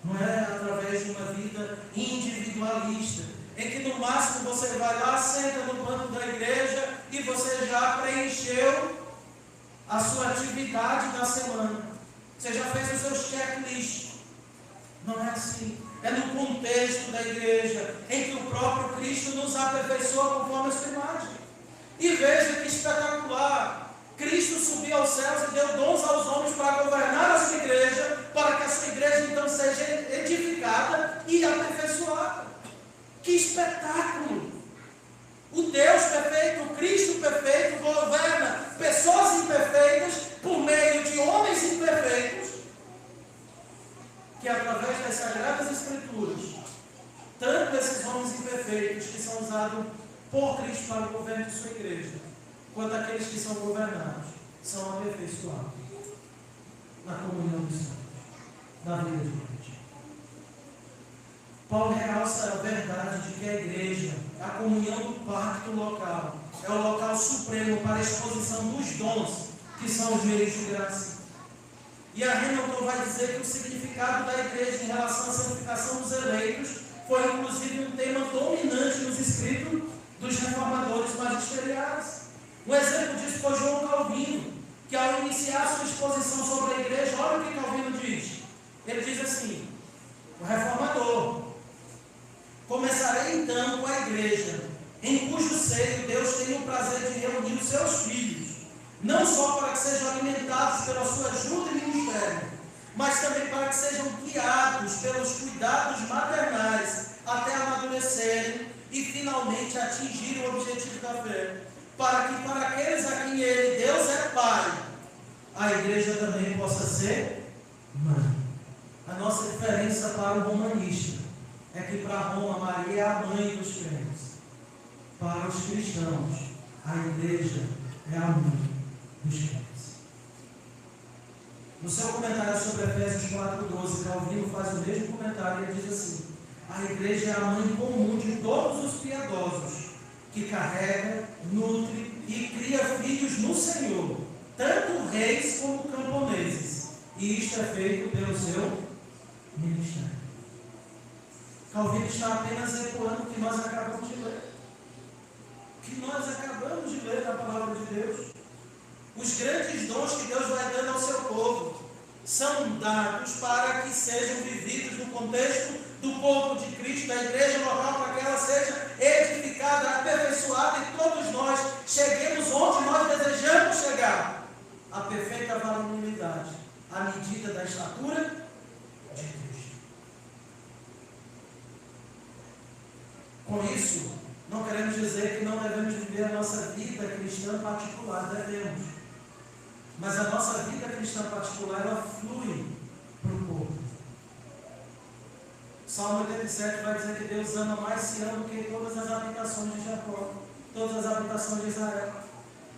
Não é através de uma vida individualista, em que no máximo você vai lá, senta no banco da igreja e você já preencheu a sua atividade da semana. Você já fez os seus checklists. Não é assim. É no contexto da igreja, em que o próprio Cristo nos aperfeiçoa conforme a sua imagem. E veja que espetacular. Cristo subiu aos céus e deu dons aos homens para governar a sua igreja, para que a sua igreja então seja edificada e aperfeiçoada. Que espetáculo! O Deus perfeito, o Cristo perfeito, governa pessoas imperfeitas por meio de homens imperfeitos, que através das Sagradas Escrituras, tanto esses homens imperfeitos que são usados por Cristo para o governo de sua igreja, quanto aqueles que são governados, são aperfeiçoados na comunhão dos santos, na vida de Deus. Paulo realça a verdade de que a igreja, a comunhão do pacto local, é o local supremo para a exposição dos dons, que são os meios de graça. E a Hamilton vai dizer que o significado da igreja em relação à santificação dos eleitos foi inclusive um tema dominante nos escritos dos reformadores magisteriais. Um exemplo disso foi João Calvino, que ao iniciar sua exposição sobre a igreja, olha o que Calvino diz. Ele diz assim, o reformador: começarei então com a igreja, em cujo seio Deus tem o prazer de reunir os seus filhos, não só para que sejam alimentados pela sua ajuda e ministério, mas também para que sejam guiados pelos cuidados maternais até amadurecerem e finalmente atingirem o objetivo da fé, para que para aqueles a quem ele, Deus, é Pai, a igreja também possa ser mãe. A nossa diferença para o romanista é que para Roma, Maria é a mãe dos crentes. Para os cristãos, a igreja é a mãe dos crentes. No seu comentário sobre Efésios 4:12, Calvino faz o mesmo comentário e ele diz assim: a igreja é a mãe comum de todos os piedosos, que carrega, nutre e cria filhos no Senhor, tanto reis como camponeses, e isto é feito pelo seu ministério. Calvino está apenas ecoando o que nós acabamos de ler. O que nós acabamos de ler na palavra de Deus. Os grandes dons que Deus vai dando ao seu povo são dados para que sejam vividos no contexto do corpo de Cristo, da igreja local, para que ela seja edificada, aperfeiçoada e todos nós cheguemos onde nós desejamos chegar, a perfeita varonilidade, à medida da estatura de Cristo. Com isso, não queremos dizer que não devemos viver a nossa vida cristã particular, devemos. Mas a nossa vida cristã particular, ela flui para o povo. Salmo 87 vai dizer que Deus ama mais Sião do que todas as habitações de Jacó, todas as habitações de Israel.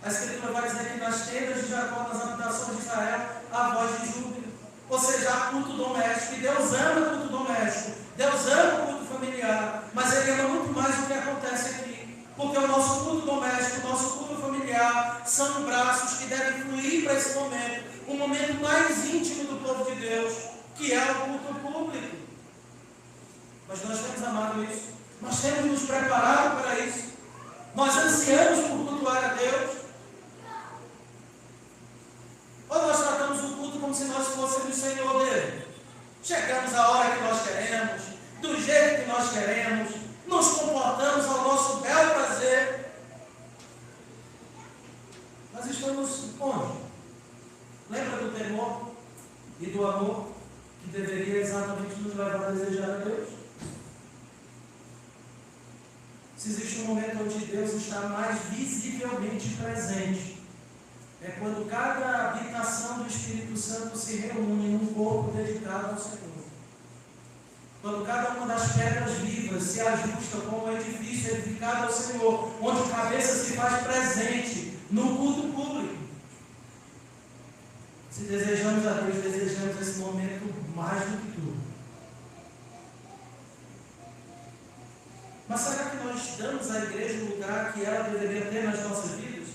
A Escritura vai dizer que nas tendas de Jacó, nas habitações de Israel, há voz de júbilo. Ou seja, há culto doméstico. E Deus ama o culto doméstico. Deus ama o culto familiar. Mas Ele ama muito mais o que acontece aqui. Porque o nosso culto doméstico, o nosso culto familiar, são braços que devem fluir para esse momento. O momento mais íntimo do povo de Deus, que é o culto público. Mas nós temos amado isso. Nós temos nos preparado para isso. Nós ansiamos por cultuar a Deus. Ou nós tratamos o culto como se nós fôssemos o Senhor dele. Chegamos a hora que nós queremos, do jeito que nós queremos, nos comportamos ao nosso bel prazer. Nós estamos onde? Lembra do temor e do amor que deveria exatamente nos levar a desejar a Deus? Se existe um momento onde Deus está mais visivelmente presente, é quando cada habitação do Espírito Santo se reúne num corpo dedicado ao Senhor. Quando cada uma das pedras vivas se ajusta como um edifício edificado ao Senhor, onde a cabeça se faz presente no culto público. Se desejamos a Deus, desejamos esse momento mais do que tudo. Mas será que nós damos à igreja o lugar que ela deveria ter nas nossas vidas?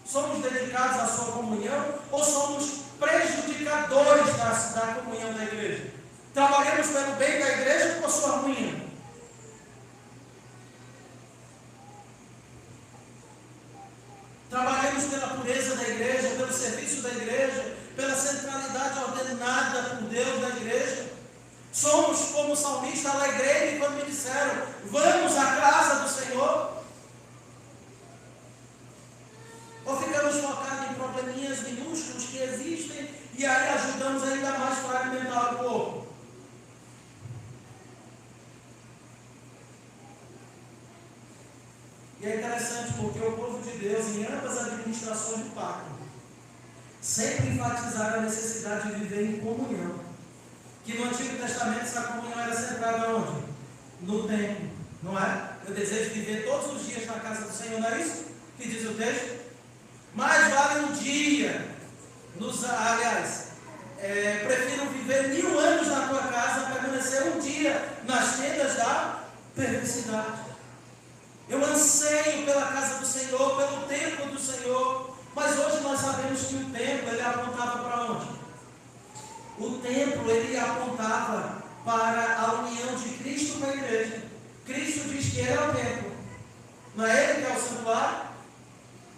Somos dedicados à sua comunhão ou somos prejudicadores da comunhão da igreja? Trabalhamos pelo bem da igreja ou por sua ruína? Somos como o salmista, alegrei-me quando me disseram, vamos à casa do Senhor. Ou ficamos focados em probleminhas minúsculos que existem e aí ajudamos ainda mais a fragmentar o corpo. E é interessante porque o povo de Deus, em ambas as administrações do pacto, sempre enfatizaram a necessidade de viver em comunhão. Que no Antigo Testamento essa comunhão era centrada onde? No templo, não é? Eu desejo viver todos os dias na casa do Senhor, não é isso que diz o texto? Mais vale um dia, prefiro viver 1000 anos na tua casa, permanecer um dia nas tendas da perversidade. Eu anseio pela casa do Senhor, pelo templo do Senhor, mas hoje nós sabemos que o templo, ele apontava para onde? O templo, ele apontava para a união de Cristo com a igreja. Cristo diz que ele é o templo, não é ele que é o santuário?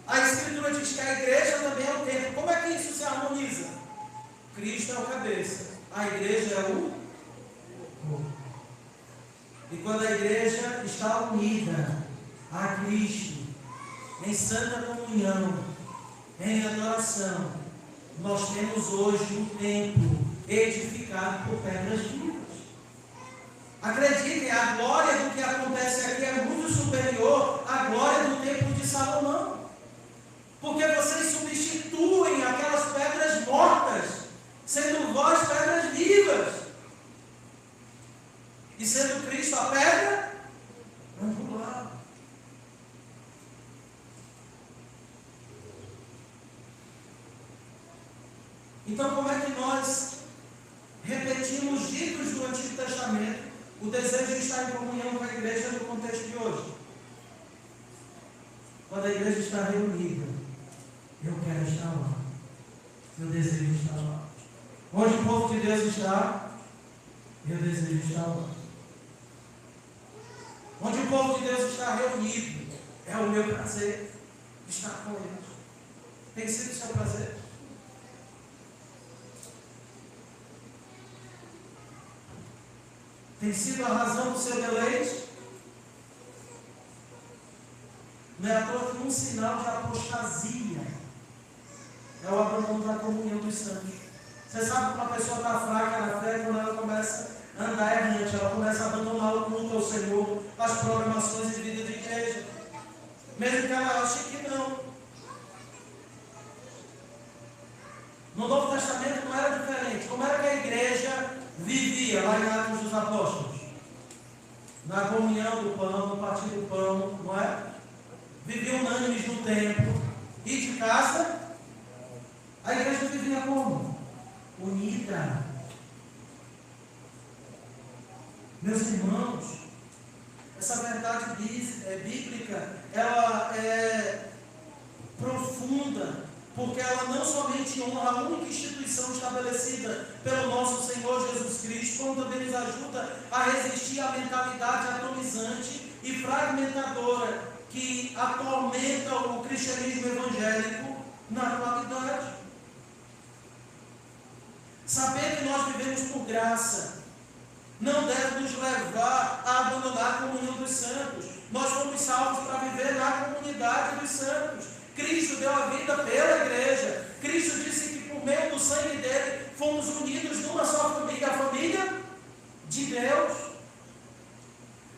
A Escritura diz que a igreja também é o templo. Como é que isso se harmoniza? Cristo é o cabeça, a igreja é o corpo. E quando a igreja está unida a Cristo, em santa comunhão, em adoração, nós temos hoje um templo edificado por pedras vivas. Acreditem, a glória do que acontece aqui é muito superior à glória do templo de Salomão. Porque vocês substituem aquelas pedras mortas, sendo vós pedras vivas. E sendo Cristo a pedra angular. Então, como é que nós repetimos ditos do Antigo Testamento, o desejo de estar em comunhão com a igreja no contexto de hoje? Quando a igreja está reunida, eu quero estar lá. Eu desejo estar lá. Onde o povo de Deus está, eu desejo estar lá. Onde o povo de Deus está reunido, é o meu prazer estar com eles. Tem sido o seu prazer? Tem sido a razão do seu deleite? Não é à toa que um sinal de apostasia é o abandono da comunhão dos santos. Você sabe que uma pessoa está fraca na fé quando ela começa a andar errante, ela começa a abandonar o culto ao Senhor, as programações de vida de igreja, mesmo que ela ache que não. No Novo Testamento não era diferente. Como era que a igreja vivia lá em Atos dos Apóstolos? Na comunhão do pão, no partir do pão, não é? Viviam unânimes no templo e de casa. A igreja vivia como? Unida. Meus irmãos, essa verdade bíblica, ela é profunda, porque ela não somente honra a única instituição estabelecida pelo nosso Senhor Jesus Cristo, como também nos ajuda a resistir à mentalidade atomizante e fragmentadora que atormenta o cristianismo evangélico na atualidade. Saber que nós vivemos por graça não deve nos levar a abandonar a comunhão dos santos. Nós fomos salvos para viver na comunidade dos santos. Cristo deu a vida pela igreja. Cristo disse que por meio do sangue dele fomos unidos numa só família, a família de Deus.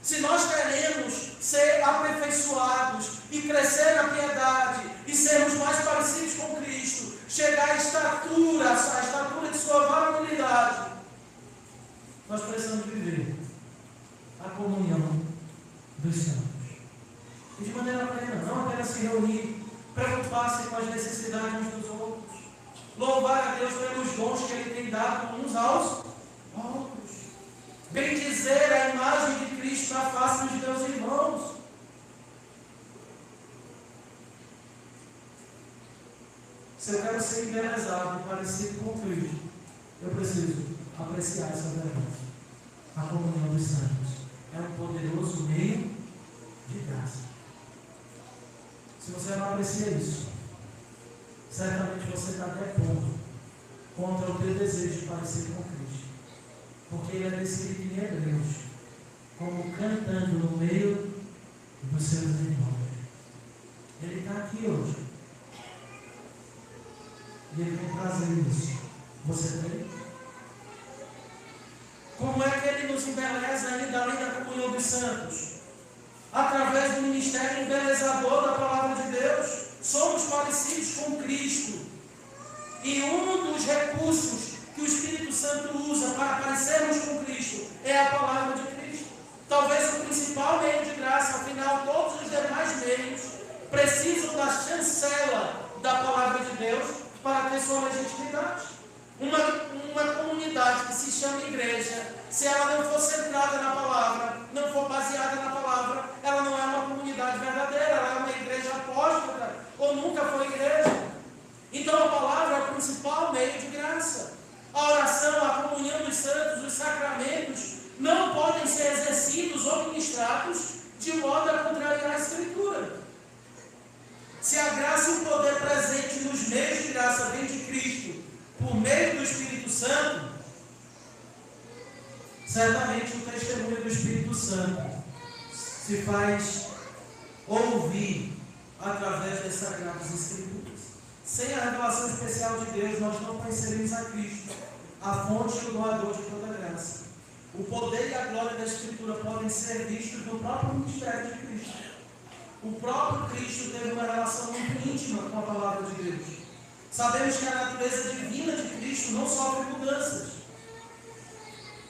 Se nós queremos ser aperfeiçoados e crescer na piedade e sermos mais parecidos com Cristo, chegar à estatura de sua varonilidade, nós precisamos viver a comunhão dos santos. E de maneira plena, não apenas se reunir, preocupar-se com as necessidades uns dos outros, louvar a Deus pelos dons que Ele tem dado uns aos outros, bendizer a imagem de Cristo na face dos meus irmãos. Se eu quero ser embelezado e parecido com Cristo, eu preciso apreciar essa verdade. A comunhão dos santos é um poderoso meio de graça. Se você não aprecia isso, certamente você está depondo contra o teu desejo de parecer com Cristo. Porque ele é descrito em Hebreus como cantando no meio dos seus irmãos. Ele está aqui hoje. E ele tem prazer nisso. Você tem? Como é que ele nos embeleza ainda além da comunhão dos santos? Através do ministério embelezador da palavra de Deus. Somos parecidos com Cristo. E um dos recursos que o Espírito Santo usa para parecermos com Cristo é a palavra de Cristo. Talvez o principal meio de graça, afinal, todos os demais meios precisam da chancela da palavra de Deus para ter sua legitimidade. Uma comunidade que se chama igreja, se ela não for centrada na palavra, não for baseada na palavra, ela não é uma comunidade verdadeira, ela é uma igreja apóstata, ou nunca foi igreja. Então a palavra é o principal meio de graça. A oração, a comunhão dos santos, os sacramentos, não podem ser exercidos ou ministrados de modo a contrariar a Escritura. Se a graça e o poder presente nos meios de graça vem de Cristo, por meio do Espírito Santo, certamente o testemunho do Espírito Santo se faz ouvir através das Sagradas Escrituras. Sem a revelação especial de Deus, nós não conheceremos a Cristo, a fonte e o doador de toda graça. O poder e a glória da Escritura podem ser vistos no próprio ministério de Cristo. O próprio Cristo teve uma relação muito íntima com a palavra de Deus. Sabemos que a natureza divina de Cristo não sofre mudanças.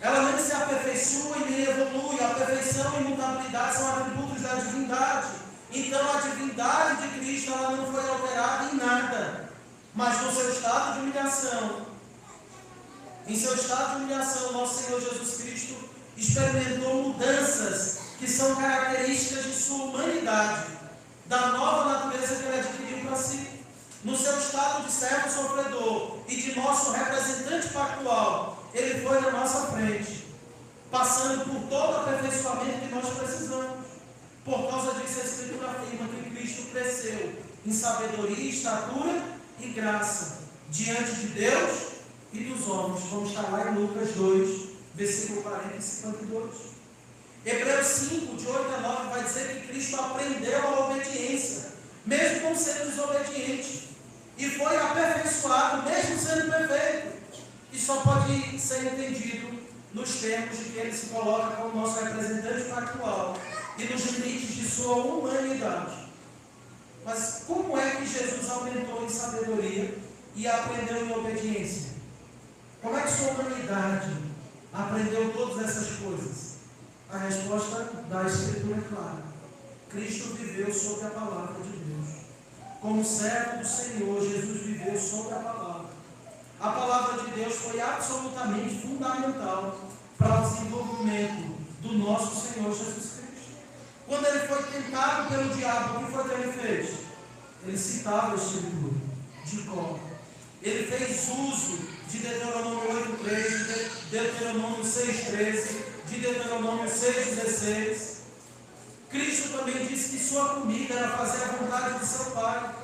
Ela nem se aperfeiçoa e nem evolui. A perfeição e imutabilidade são atributos da divindade. Então a divindade de Cristo ela não foi alterada em nada. Mas no seu estado de humilhação, em seu estado de humilhação, nosso Senhor Jesus Cristo experimentou mudanças que são características de sua humanidade, da nova natureza que ele adquiriu para si. No seu estado de servo sofredor e de nosso representante pactual, ele foi na nossa frente, passando por todo o aperfeiçoamento que nós precisamos. Por causa disso, a Escritura afirma que Cristo cresceu em sabedoria, estatura e graça diante de Deus e dos homens, como está lá em Lucas 2, versículo 40 e 52. Hebreus 5, de 8 a 9, vai dizer que Cristo aprendeu a obediência, mesmo não sendo desobediente, e foi aperfeiçoado, mesmo sendo perfeito. E só pode ser entendido nos termos de que ele se coloca como nosso representante pactual e nos limites de sua humanidade. Mas como é que Jesus aumentou em sabedoria e aprendeu em obediência? Como é que sua humanidade aprendeu todas essas coisas? A resposta da Escritura é clara. Cristo viveu sobre a palavra de Deus. Como servo do Senhor, Jesus viveu sobre a palavra. A palavra de Deus foi absolutamente fundamental para o desenvolvimento do nosso Senhor Jesus Cristo. Quando ele foi tentado pelo diabo, o que foi que ele fez? Ele citava a Escritura de cor. Ele fez uso de Deuteronômio 8:3, de Deuteronômio 6:13, de Deuteronômio 6:16. Cristo também disse que sua comida era fazer a vontade de seu Pai.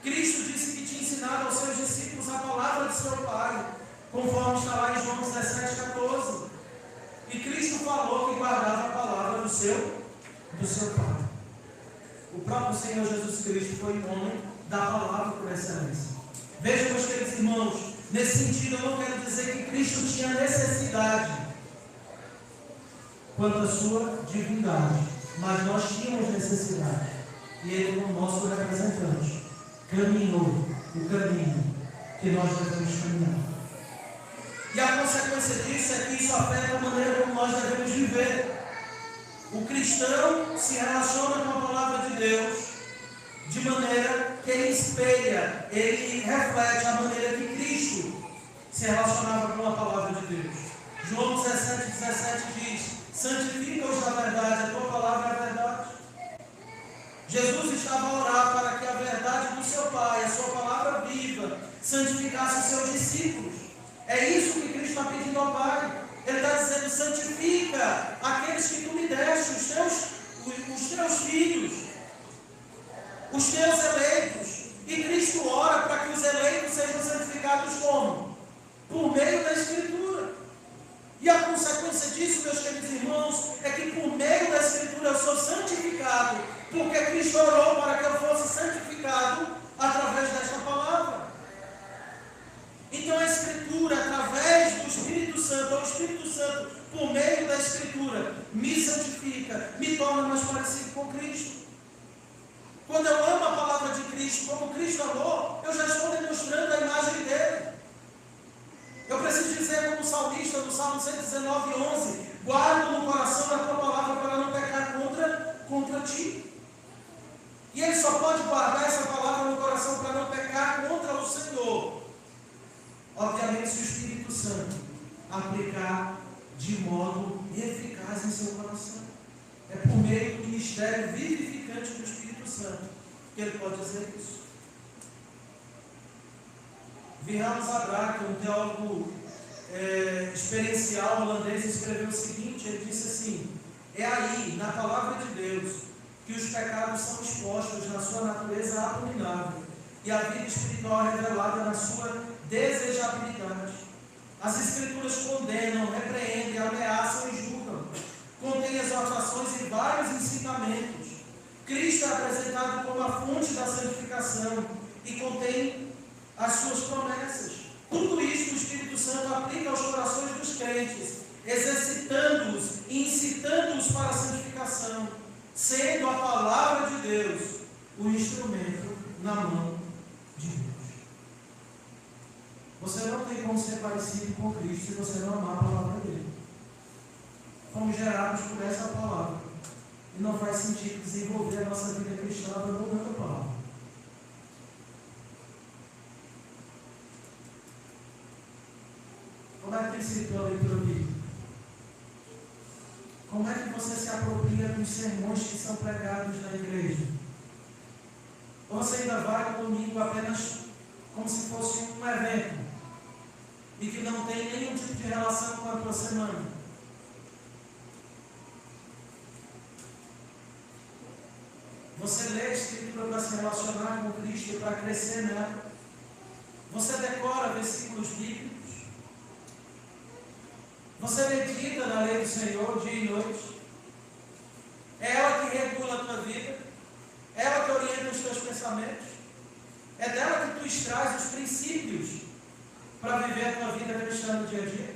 Cristo disse que tinha ensinado aos seus discípulos a palavra de seu Pai, conforme está lá em João 17:14. E Cristo falou que guardava a palavra do seu Pai. O próprio Senhor Jesus Cristo foi um homem da palavra por excelência. Vejam, meus queridos irmãos, nesse sentido eu não quero dizer que Cristo tinha necessidade quanto à sua divindade, mas nós tínhamos necessidade, e ele, como nosso representante, caminhou o caminho que nós devemos caminhar. E a consequência disso é que isso afeta a maneira como nós devemos viver. O cristão se relaciona com a palavra de Deus de maneira que ele espelha, ele reflete a maneira que Cristo se relacionava com a palavra de Deus. João 17:17 diz: santifica-os na verdade, a tua palavra é a verdade. Jesus estava a orar para que a verdade do seu Pai, a sua palavra viva, santificasse os seus discípulos. É isso que Cristo está pedindo ao Pai. Ele está dizendo: santifica aqueles que tu me deste, os teus filhos, os teus eleitos. E Cristo ora para que os eleitos sejam santificados como? Por meio da Escritura. E a consequência disso, meus queridos irmãos, é que por meio da Escritura eu sou santificado, porque Cristo orou para que eu fosse santificado através desta palavra. Então a Escritura, através do Espírito Santo, ou o Espírito Santo, por meio da Escritura, me santifica, me torna mais parecido com Cristo. Quando eu amo a palavra de Cristo, como Cristo amou, eu já estou demonstrando a imagem dele. Eu preciso dizer como salmista, no Salmo 119, 11, guardo no coração a tua palavra para não pecar contra ti. E ele só pode guardar essa palavra no coração para não pecar contra o Senhor. Obviamente, se o Espírito Santo aplicar de modo eficaz em seu coração. É por meio do ministério vivificante do Espírito Santo que ele pode dizer isso. Wilhelm Zabrake, um teólogo experiencial holandês, escreveu o seguinte, ele disse assim: é aí, na palavra de Deus, que os pecados são expostos na sua natureza abominável e a vida espiritual revelada na sua desejabilidade. As Escrituras condenam, repreendem, ameaçam e julgam. Contém exortações e vários ensinamentos. Cristo é apresentado como a fonte da santificação e contém as suas promessas. Tudo isso o Espírito Santo aplica aos corações dos crentes, exercitando-os e incitando-os para a santificação, sendo a palavra de Deus o instrumento na mão de Deus. Você não tem como ser parecido com Cristo se você não amar a palavra dele. Fomos gerados por essa palavra. E não faz sentido desenvolver a nossa vida cristã abandonando a palavra. Como é que tem sido a leitura bíblica? Como é que você se apropria dos sermões que são pregados na igreja? Ou você ainda vai no domingo apenas como se fosse um evento e que não tem nenhum tipo de relação com a tua semana? Você lê a Escritura para se relacionar com Cristo e para crescer nela? Você decora versículos bíblicos? Você medita na lei do Senhor dia e noite? É ela que regula a tua vida? É ela que orienta os teus pensamentos? É dela que tu extrais os princípios para viver a tua vida cristã no dia a dia?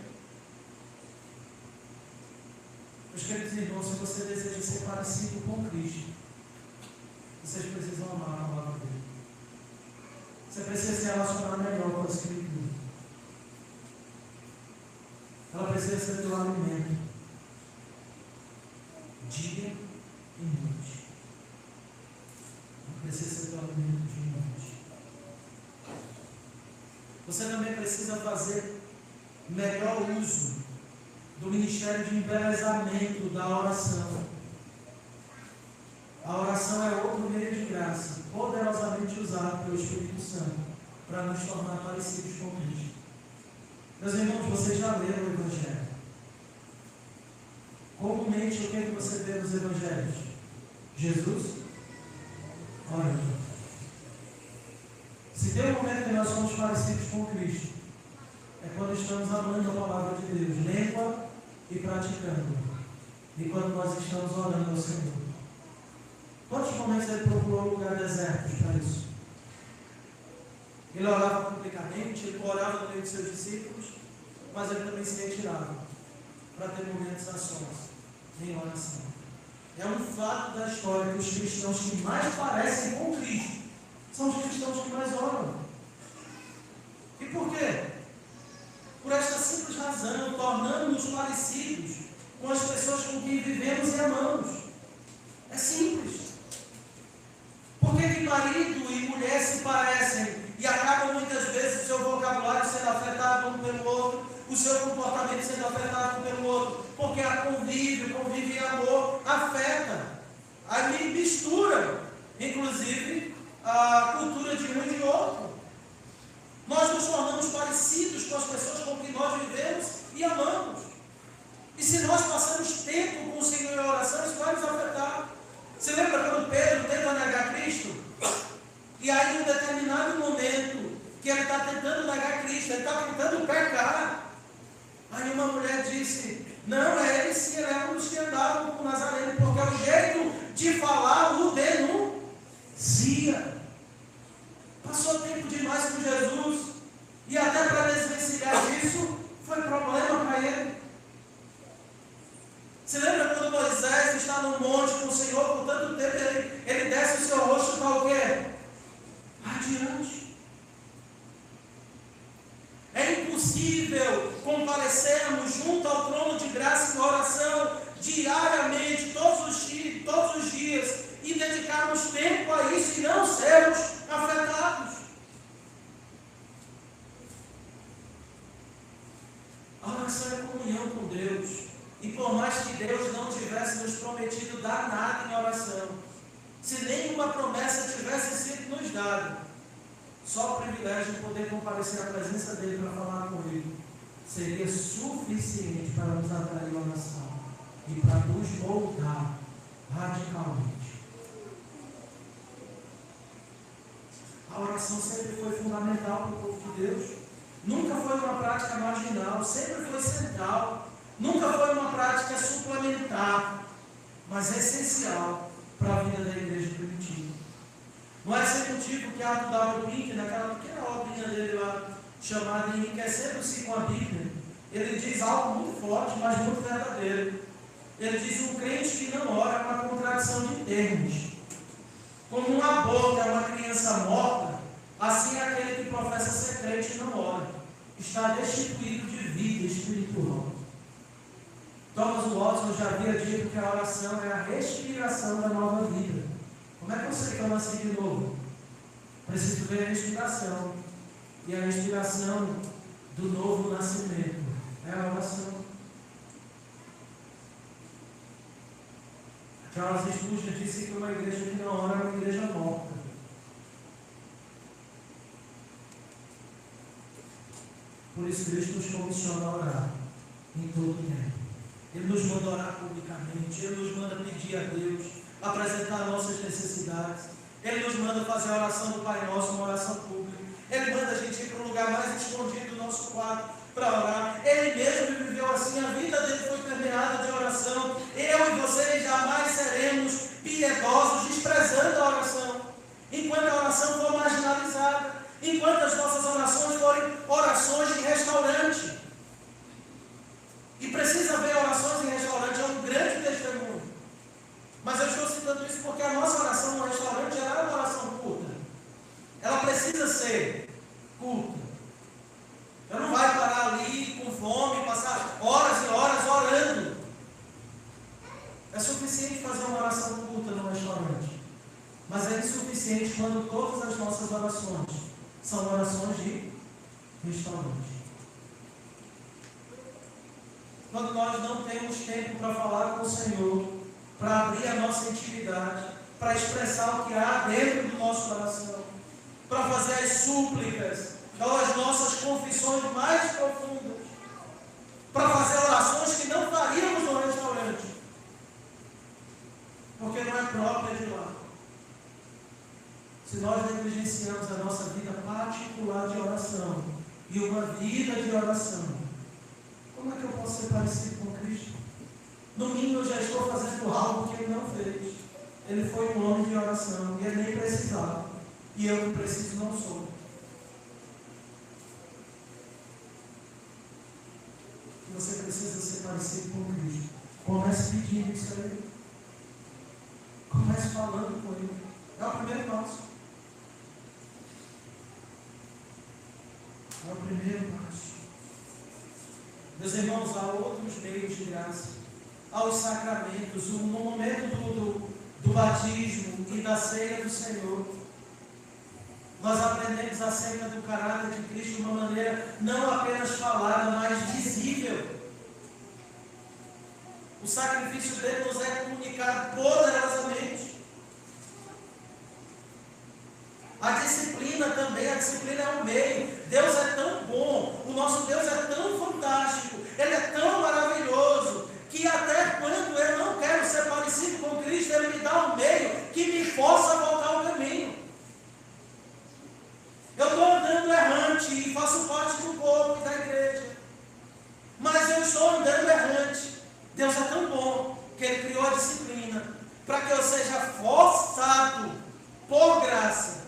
Meus queridos irmãos, se você deseja ser parecido com Cristo, vocês precisam amar a palavra dele. Você precisa se relacionar melhor com a Escritura. Ela precisa ser teu alimento, dia e noite. Ela precisa ser teu alimento dia e noite. Você também precisa fazer melhor uso do ministério de embelezamento da oração. A oração é outro meio de graça, poderosamente usado pelo Espírito Santo para nos tornar parecidos com Cristo. Meus irmãos, vocês já leram o Evangelho? Comumente, o que é que você vê nos Evangelhos? Jesus? Olha, se tem um momento que nós somos parecidos com Cristo, é quando estamos amando a palavra de Deus, lendo-a e praticando, e quando nós estamos orando ao Senhor. Quantos momentos ele procurou um lugar deserto para isso? Ele orava publicamente, ele orava no meio de seus discípulos, mas ele também se retirava para ter momentos a sós, em oração. É um fato da história que os cristãos que mais parecem com Cristo são os cristãos que mais oram. E por quê? Por esta simples razão, tornando-nos parecidos com as pessoas com quem vivemos e amamos. É simples. Por que marido e mulher se parecem e acabam muitas vezes o seu vocabulário sendo afetado um pelo outro, o seu comportamento sendo afetado pelo outro? Porque a convívio e amor afeta, aí mistura, inclusive, a cultura de um e de outro. Nós nos tornamos parecidos com as pessoas com quem nós vivemos e amamos. E se nós passamos tempo com o Senhor em oração, isso vai nos afetar. Você lembra quando Pedro tenta negar Cristo? E aí, em um determinado momento, que ele está tentando negar Cristo, ele está tentando pecar. Aí uma mulher disse: Não, ele sim, ele é um dos que andavam com o Nazareno, porque o jeito de falar o denuncia. Passou tempo demais com Jesus, e até para desvencilhar disso, foi problema para ele. Você lembra quando Moisés está no monte com o Senhor por tanto tempo, ele desce o seu rosto e está o quê? Adiante. É impossível comparecermos junto ao trono de graça em oração diariamente, todos os dias, e dedicarmos tempo a isso e não sermos afetados. A oração é comunhão com Deus. E por mais que Deus não tivesse nos prometido dar nada em oração, se nenhuma promessa tivesse sido nos dada, só o privilégio de poder comparecer à presença dele para falar com ele seria suficiente para nos atrair a oração e para nos moldar radicalmente. A oração sempre foi fundamental para o povo de Deus. Nunca foi uma prática marginal, sempre foi central. Nunca foi uma prática suplementar, mas essencial para a vida da igreja primitiva. Não é sem motivo que Arthur W. Pink, naquela pequena obrinha dele lá, chamada Enriquecendo-se com a Bíblia, ele diz algo muito forte, mas muito verdadeiro. Ele diz: um crente que não ora é uma contradição de termos. Como um aborto é uma criança morta, assim é aquele que professa ser crente e não ora. Está destituído de vida espiritual. Thomas Watson já havia dito que a oração é a respiração da nova vida. Como é que eu sei que eu nasci de novo? Preciso ver a respiração. E a respiração do novo nascimento é a oração. Charles Spurgeon disse que uma igreja que não ora é uma igreja morta. Por isso Cristo nos comissiona a orar em todo tempo. Ele nos manda orar publicamente, Ele nos manda pedir a Deus, apresentar nossas necessidades. Ele nos manda fazer a oração do Pai Nosso, uma oração pública. Ele manda a gente ir para um lugar mais escondido do nosso quarto para orar. Ele mesmo viveu assim, a vida dele foi permeada de oração. Eu e vocês jamais seremos piedosos, desprezando a oração. Enquanto a oração for marginalizada, enquanto as nossas orações forem orações de restaurante. E precisa ver orações em restaurante, é um grande testemunho. Mas eu estou citando isso porque a nossa oração no restaurante é uma oração curta. Ela precisa ser curta. Eu não vai parar ali com fome, passar horas e horas orando. É suficiente fazer uma oração curta no restaurante. Mas é insuficiente quando todas as nossas orações são orações de restaurante. Quando nós não temos tempo para falar com o Senhor, para abrir a nossa intimidade, para expressar o que há dentro do nosso coração, para fazer as súplicas, ou as nossas confissões mais profundas, para fazer orações que não faríamos no restaurante, porque não é própria de lá. Se nós negligenciamos a nossa vida particular de oração e uma vida de oração, como é que eu posso ser parecido com Cristo? No mínimo eu já estou fazendo algo que Ele não fez. Ele foi um homem de oração e Ele nem precisava. E eu que preciso não sou. Você precisa ser parecido com Cristo. Comece pedindo isso a Ele. Comece falando com Ele. É o primeiro passo. É o primeiro passo. Meus irmãos, há outros meios de graça. Há os sacramentos. No momento do batismo e da ceia do Senhor, nós aprendemos acerca do caráter de Cristo de uma maneira não apenas falada, mas visível. O sacrifício dele nos é comunicado poderosamente. A disciplina também, a disciplina é um meio. Deus é tão bom, o nosso Deus é tão fantástico, Ele é tão maravilhoso, que até quando eu não quero ser parecido com Cristo, Ele me dá um meio que me força a voltar ao caminho. Eu estou andando errante e faço parte do corpo da igreja, mas eu estou andando errante. Deus é tão bom que Ele criou a disciplina para que eu seja forçado, por graça,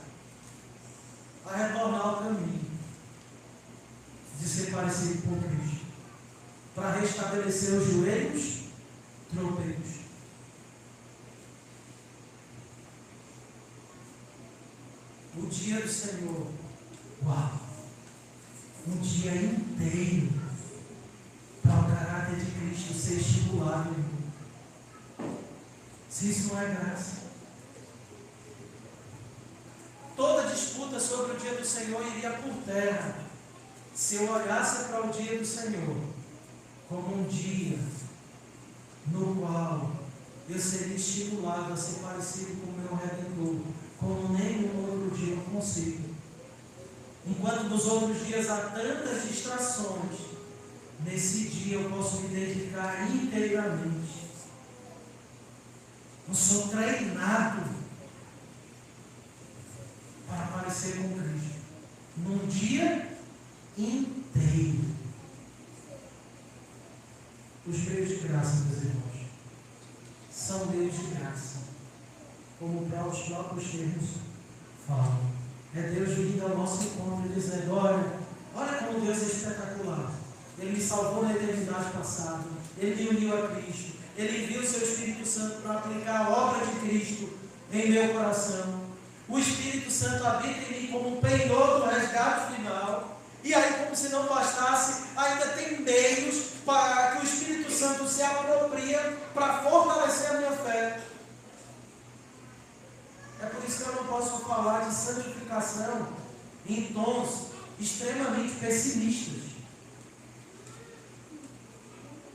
a retornar ao caminho de ser parecido com Cristo, para restabelecer os joelhos tropeiros. O dia do Senhor, uau, um dia inteiro para o caráter de Cristo ser estimulado. Se isso não é graça, toda disputa sobre o dia do Senhor iria por terra se eu olhasse para o dia do Senhor como um dia no qual eu seria estimulado a ser parecido com o meu Redentor, como nenhum outro dia eu consigo. Enquanto nos outros dias há tantas distrações, nesse dia eu posso me dedicar inteiramente. Eu sou treinado para parecer com Cristo num dia inteiro. Os meios de graça, meus irmãos, são meios de graça, como os próprios termos falam. É Deus vindo ao nosso encontro e dizendo: olha como Deus é espetacular. Ele me salvou na eternidade passada, Ele me uniu a Cristo, Ele enviou o seu Espírito Santo para aplicar a obra de Cristo em meu coração. O Espírito Santo habita em mim como um penhor do resgate final. E aí, como se não bastasse, ainda tem meios para que o Espírito Santo se apropria para fortalecer a minha fé. É por isso que eu não posso falar de santificação em tons extremamente pessimistas.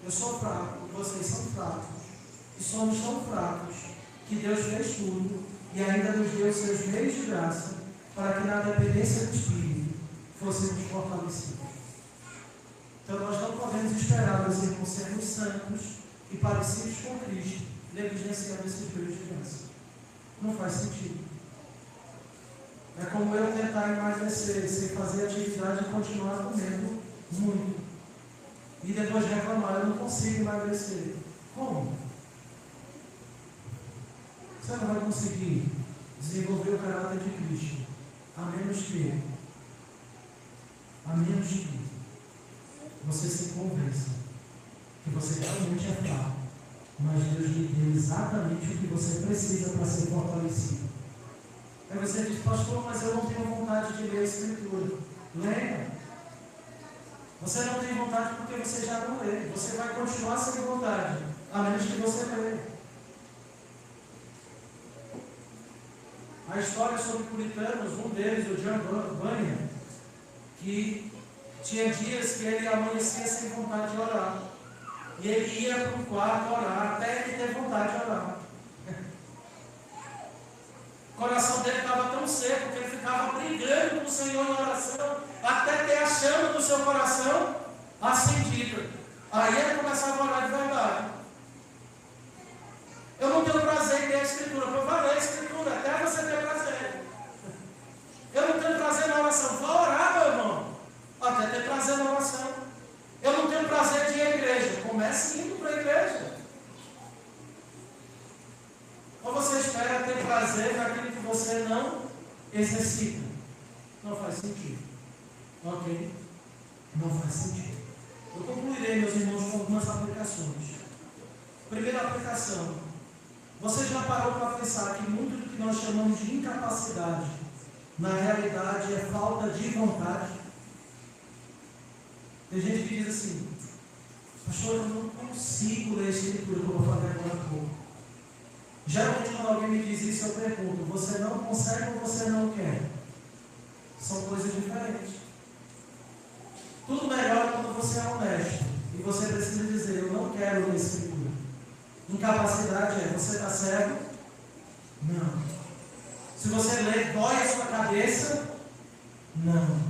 Eu sou fraco, vocês são fracos. E somos tão fracos que Deus fez tudo e ainda nos deu seus meios de graça para que na dependência do Espírito fôssemos fortalecidos. Então nós não podemos esperar, meus irmãos, sermos santos e parecidos com Cristo, negligenciando esses meios de graça. Não faz sentido. É como eu tentar emagrecer, sem fazer atividade e continuar comendo muito. E depois reclamar: eu não consigo emagrecer. Como? Você não vai conseguir desenvolver o caráter de Cristo, a menos que você se convença que você realmente é fraco, mas Deus lhe deu exatamente o que você precisa para ser fortalecido. Aí você diz: pastor, mas eu não tenho vontade de ler a Escritura. Leia. Você não tem vontade porque você já não lê. Você vai continuar sem vontade, a menos que você leia. A história sobre puritanos, um deles, o John Bunyan, que tinha dias que ele amanhecia sem vontade de orar. E ele ia para um quarto orar, até ele ter vontade de orar. O coração dele estava tão seco que ele ficava brigando com o Senhor em oração, até ter a chama do seu coração acendida. Aí ele começava a orar de verdade. Eu não tenho prazer em ler a Escritura. Eu vou ler a Escritura até você ter prazer. Eu não tenho prazer na oração. Vá orar, meu irmão, até ter prazer na oração. Eu não tenho prazer de ir à igreja. Comece indo para a igreja. Ou você espera ter prazer naquilo que você não exercita? Não faz sentido. Ok? Não faz sentido. Eu concluirei, meus irmãos, com algumas aplicações. Primeira aplicação: você já parou para pensar que muito do que nós chamamos de incapacidade, na realidade, é falta de vontade? Tem gente que diz assim: pastor, eu não consigo ler a Escritura, como eu falei agora há pouco. Geralmente, quando alguém me diz isso, eu pergunto: você não consegue ou você não quer? São coisas diferentes. Tudo melhor quando você é honesto e você precisa dizer: eu não quero ler a Escritura. Incapacidade é: você está cego? Não. Se você lê, dói a sua cabeça? Não.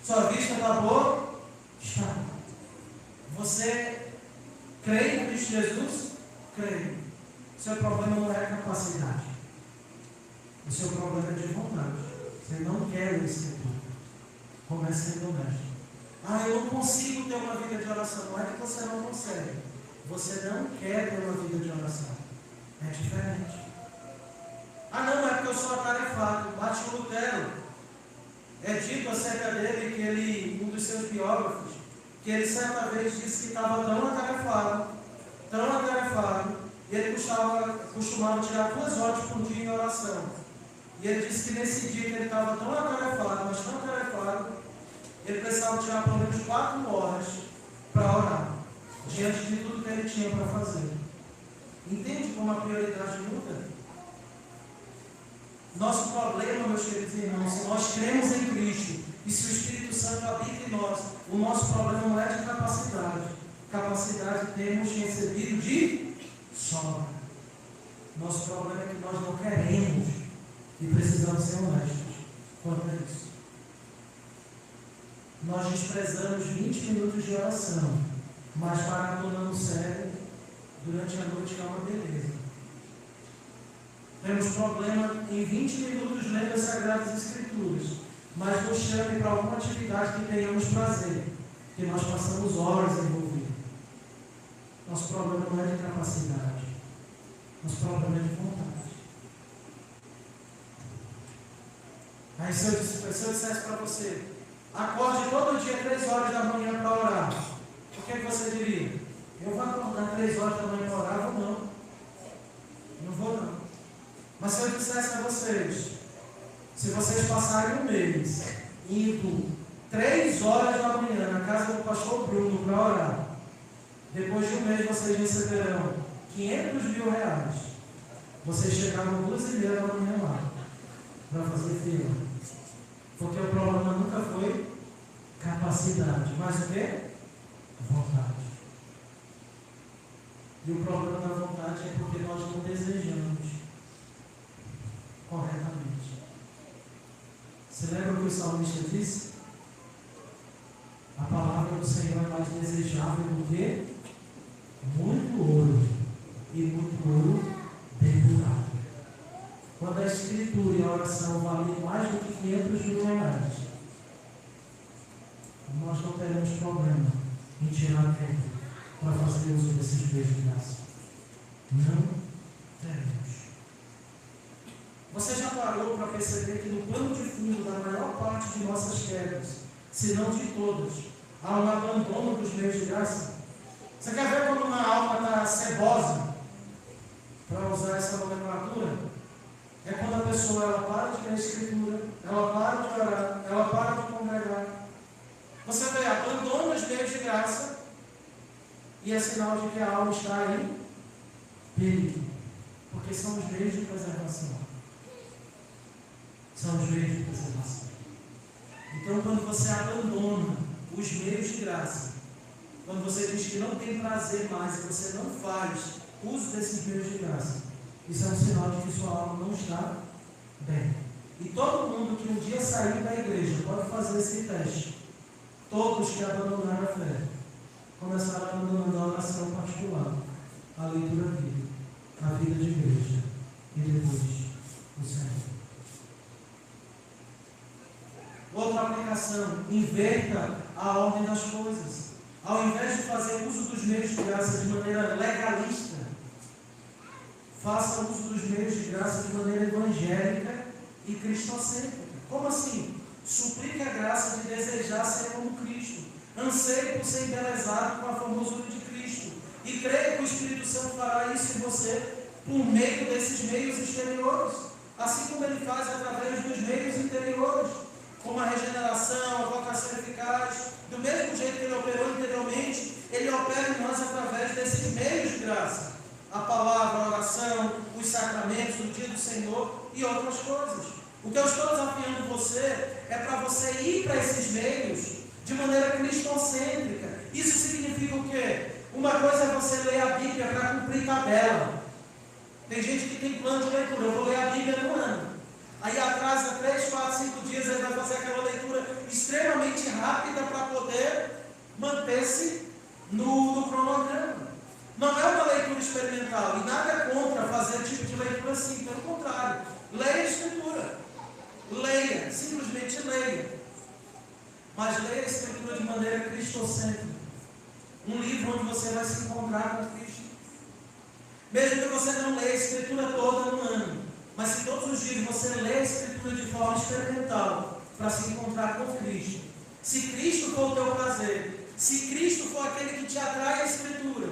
Sua vista está boa? Está. Você crê em Cristo Jesus? Creio. Seu problema não é capacidade. O seu problema é de vontade. Você não quer ler a Escritura. Comece sendo honesto. Eu não consigo ter uma vida de oração. Não é que você não consegue. você não quer ter uma vida de oração. É diferente. Ah, não, é porque eu sou atarefado. Martinho Lutero, é dito acerca dele que ele, um dos seus biógrafos, que ele certa vez disse que estava tão atarefado, e ele costumava tirar 2 horas por dia em oração. E ele disse que nesse dia que ele estava tão atarefado, mas tão atarefado, ele precisava tirar pelo menos 4 horas para orar, diante de tudo que ele tinha para fazer. Entende como a prioridade muda? Nosso problema, meus queridos irmãos, se nós cremos em Cristo e se o Espírito Santo habita em nós, o nosso problema não é de capacidade. Capacidade temos recebido de sobra. Nosso problema é que nós não queremos e precisamos ser honestos quanto a isso. Nós desprezamos 20 minutos de oração, mas maratonando o cérebro durante a noite é uma beleza. Temos problema em 20 minutos lendo as Sagradas Escrituras, mas nos chame para alguma atividade que tenhamos prazer, que nós passamos horas envolvidos. Nosso problema não é de capacidade, nosso problema é de vontade. Aí se eu dissesse para você, acorde todo dia 3 horas da manhã para orar, o que você diria? Eu vou acordar 3 horas da manhã para orar? Vou não. Não vou não. Mas se eu dissesse a vocês, se vocês passarem um mês indo 3 horas da manhã na casa do pastor Bruno para orar, depois de um mês vocês receberão 500 mil reais. Vocês chegaram 2h30 da manhã lá para fazer fila. Porque o problema nunca foi capacidade, mas o quê? Vontade. E o problema da vontade é porque nós não desejamos corretamente. Você lembra o que o salmista disse? A palavra do Senhor é mais desejável do que muito ouro e muito ouro depurado. Quando a Escritura e a oração valem mais do que 500 mil reais, nós não teremos problema em tirar tempo para fazer uso desses meios de graça. Não teremos. Você já parou para perceber que no plano de fundo da maior parte de nossas quedas, se não de todas, há um abandono dos meios de graça? Você quer ver quando uma alma está cebosa, para usar essa nomenclatura? É quando a pessoa ela para de ler a Escritura, ela para de orar, ela para de congregar. Você vê, abandona os meios de graça e é sinal de que a alma está em perigo, porque são os meios de preservação. São os meios de preservação. Então, quando você abandona os meios de graça, quando você diz que não tem prazer mais e você não faz uso desses meios de graça, isso é um sinal de que sua alma não está bem. E todo mundo que um dia saiu da igreja pode fazer esse teste. Todos que abandonaram a fé começaram abandonando a oração particular, a leitura bíblica, a vida de igreja e depois o Senhor. Outra aplicação: inverta a ordem das coisas. Ao invés de fazer uso dos meios de graça de maneira legalista, faça uso dos meios de graça de maneira evangélica e cristocêntrica. Como assim? Suplique a graça de desejar ser como Cristo. Anseie por ser embelezado com a formosura de Cristo. E creia que o Espírito Santo fará isso em você por meio desses meios exteriores. Assim como ele faz através dos meios interiores, como a regeneração, a vocação eficaz. Do mesmo jeito que ele operou interiormente, ele opera em nós através desses meios de graça. A palavra, a oração, os sacramentos, o dia do Senhor e outras coisas. O que eu estou desafiando você é para você ir para esses meios de maneira cristocêntrica. Isso significa o quê? Uma coisa é você ler a Bíblia para cumprir tabela. Tem gente que tem plano de leitura. Eu vou ler a Bíblia no ano. Aí atrasa 3, 4, 5 dias, ele vai fazer aquela leitura extremamente rápida para poder manter-se no cronograma. Não é uma leitura experimental, e nada é contra fazer tipo de leitura assim, pelo contrário. Leia a Escritura. Leia, simplesmente leia. Mas leia a Escritura de maneira cristocêntrica. Um livro onde você vai se encontrar com Cristo. Mesmo que você não leia a Escritura toda no ano, mas se todos os dias você lê a Escritura de forma experimental, para se encontrar com Cristo. Se Cristo for o teu prazer, se Cristo for aquele que te atrai a Escritura,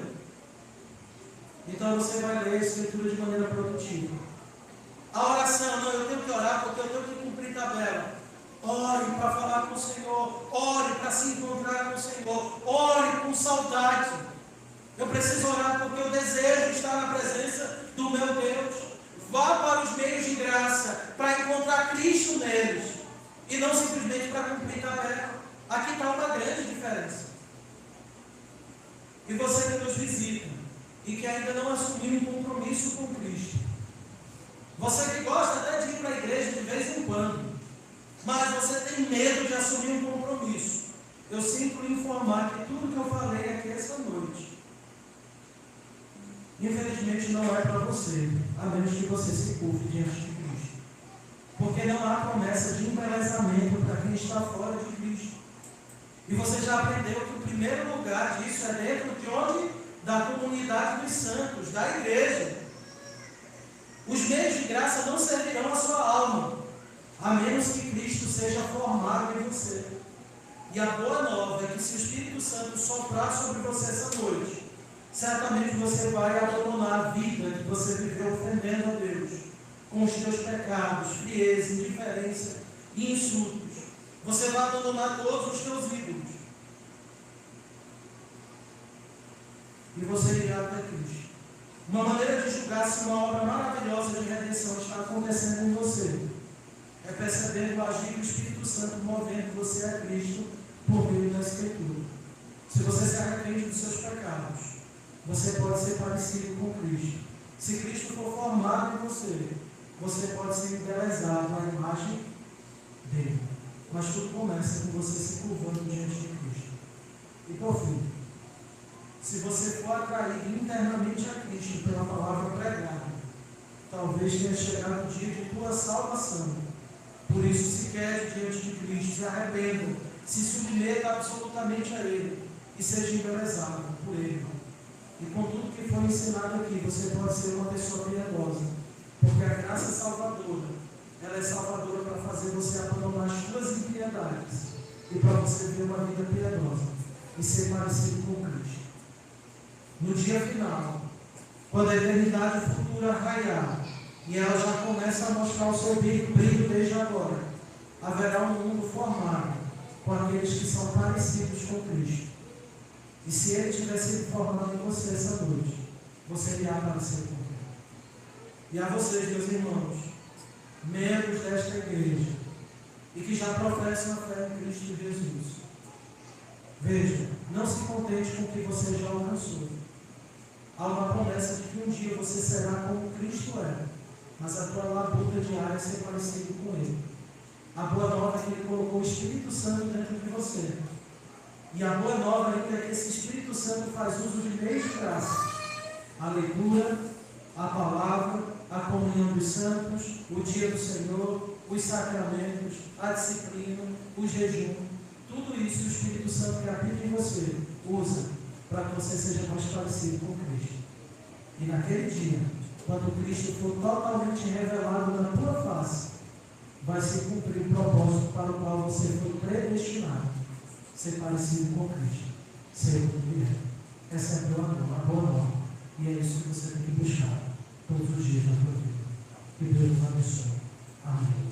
então você vai ler a Escritura de maneira produtiva. A oração, não, eu tenho que orar porque eu tenho que cumprir tabela. Ore para falar com o Senhor, ore para se encontrar com o Senhor, ore com saudade. Eu preciso orar porque eu desejo estar na presença do meu Deus. Vá para os meios de graça para encontrar Cristo neles e não simplesmente para cumprir tabela. Aqui está uma grande diferença. E você que nos visita e que ainda não assumiu um compromisso com Cristo, você que gosta até de ir para a igreja de vez em quando, mas você tem medo de assumir um compromisso, eu sinto lhe informar que tudo que eu falei aqui essa noite, infelizmente não é para você, a menos que você se curve diante de Cristo. Porque não há promessa de embelezamento para quem está fora de Cristo. E você já aprendeu que o primeiro lugar disso é dentro de onde? Da comunidade dos santos, da igreja. Os meios de graça não servirão à sua alma, a menos que Cristo seja formado em você. E a boa nova é que se o Espírito Santo soprar sobre você essa noite, certamente você vai abandonar a vida que você viveu ofendendo a Deus, com os teus pecados, frieza, indiferença e insultos. Você vai abandonar todos os teus ídolos. E você irá até Cristo. Uma maneira de julgar se uma obra maravilhosa de redenção está acontecendo em você é percebendo o agir do Espírito Santo movendo você a Cristo por meio da Escritura. Se você se arrepende dos seus pecados, você pode ser parecido com Cristo. Se Cristo for formado em você, você pode ser embelezado à imagem dele. Mas tudo começa com você se curvando diante de Cristo. E por fim, se você for atraído internamente a Cristo pela palavra pregada, talvez tenha chegado o dia de tua salvação. Por isso, se quer diante de Cristo, se arrependa, se submeta absolutamente a Ele e seja embelezado por Ele. E com tudo que foi ensinado aqui, você pode ser uma pessoa piedosa, porque a graça salvadora, ela é salvadora para fazer você abandonar as suas impiedades e para você ter uma vida piedosa e ser parecido com Cristo. No dia final, quando a eternidade futura raiar e ela já começa a mostrar o seu brilho desde agora, haverá um mundo formado com aqueles que são parecidos com Cristo. E se Ele tiver sido formado em você essa noite, você irá aparecer com Ele. E a vocês, meus irmãos, membros desta igreja, e que já professam a fé em Cristo Jesus, veja, não se contente com o que você já alcançou. Há uma promessa de que um dia você será como Cristo é, mas a tua labuta diária é ser parecido com Ele. A boa nova é que Ele colocou o Espírito Santo dentro de você. E a boa nova ainda é que esse Espírito Santo faz uso de meios de graça. A leitura, a palavra, a comunhão dos santos, o dia do Senhor, os sacramentos, a disciplina, o jejum. Tudo isso o Espírito Santo que habita em você usa para que você seja mais parecido com Cristo. E naquele dia, quando Cristo for totalmente revelado na tua face, vai se cumprir o propósito para o qual você foi predestinado, ser parecido com Cristo, ser o que Ele é. Essa é a boa nova. E é isso que você tem que buscar todos os dias na tua vida. Que Deus nos abençoe. Amém.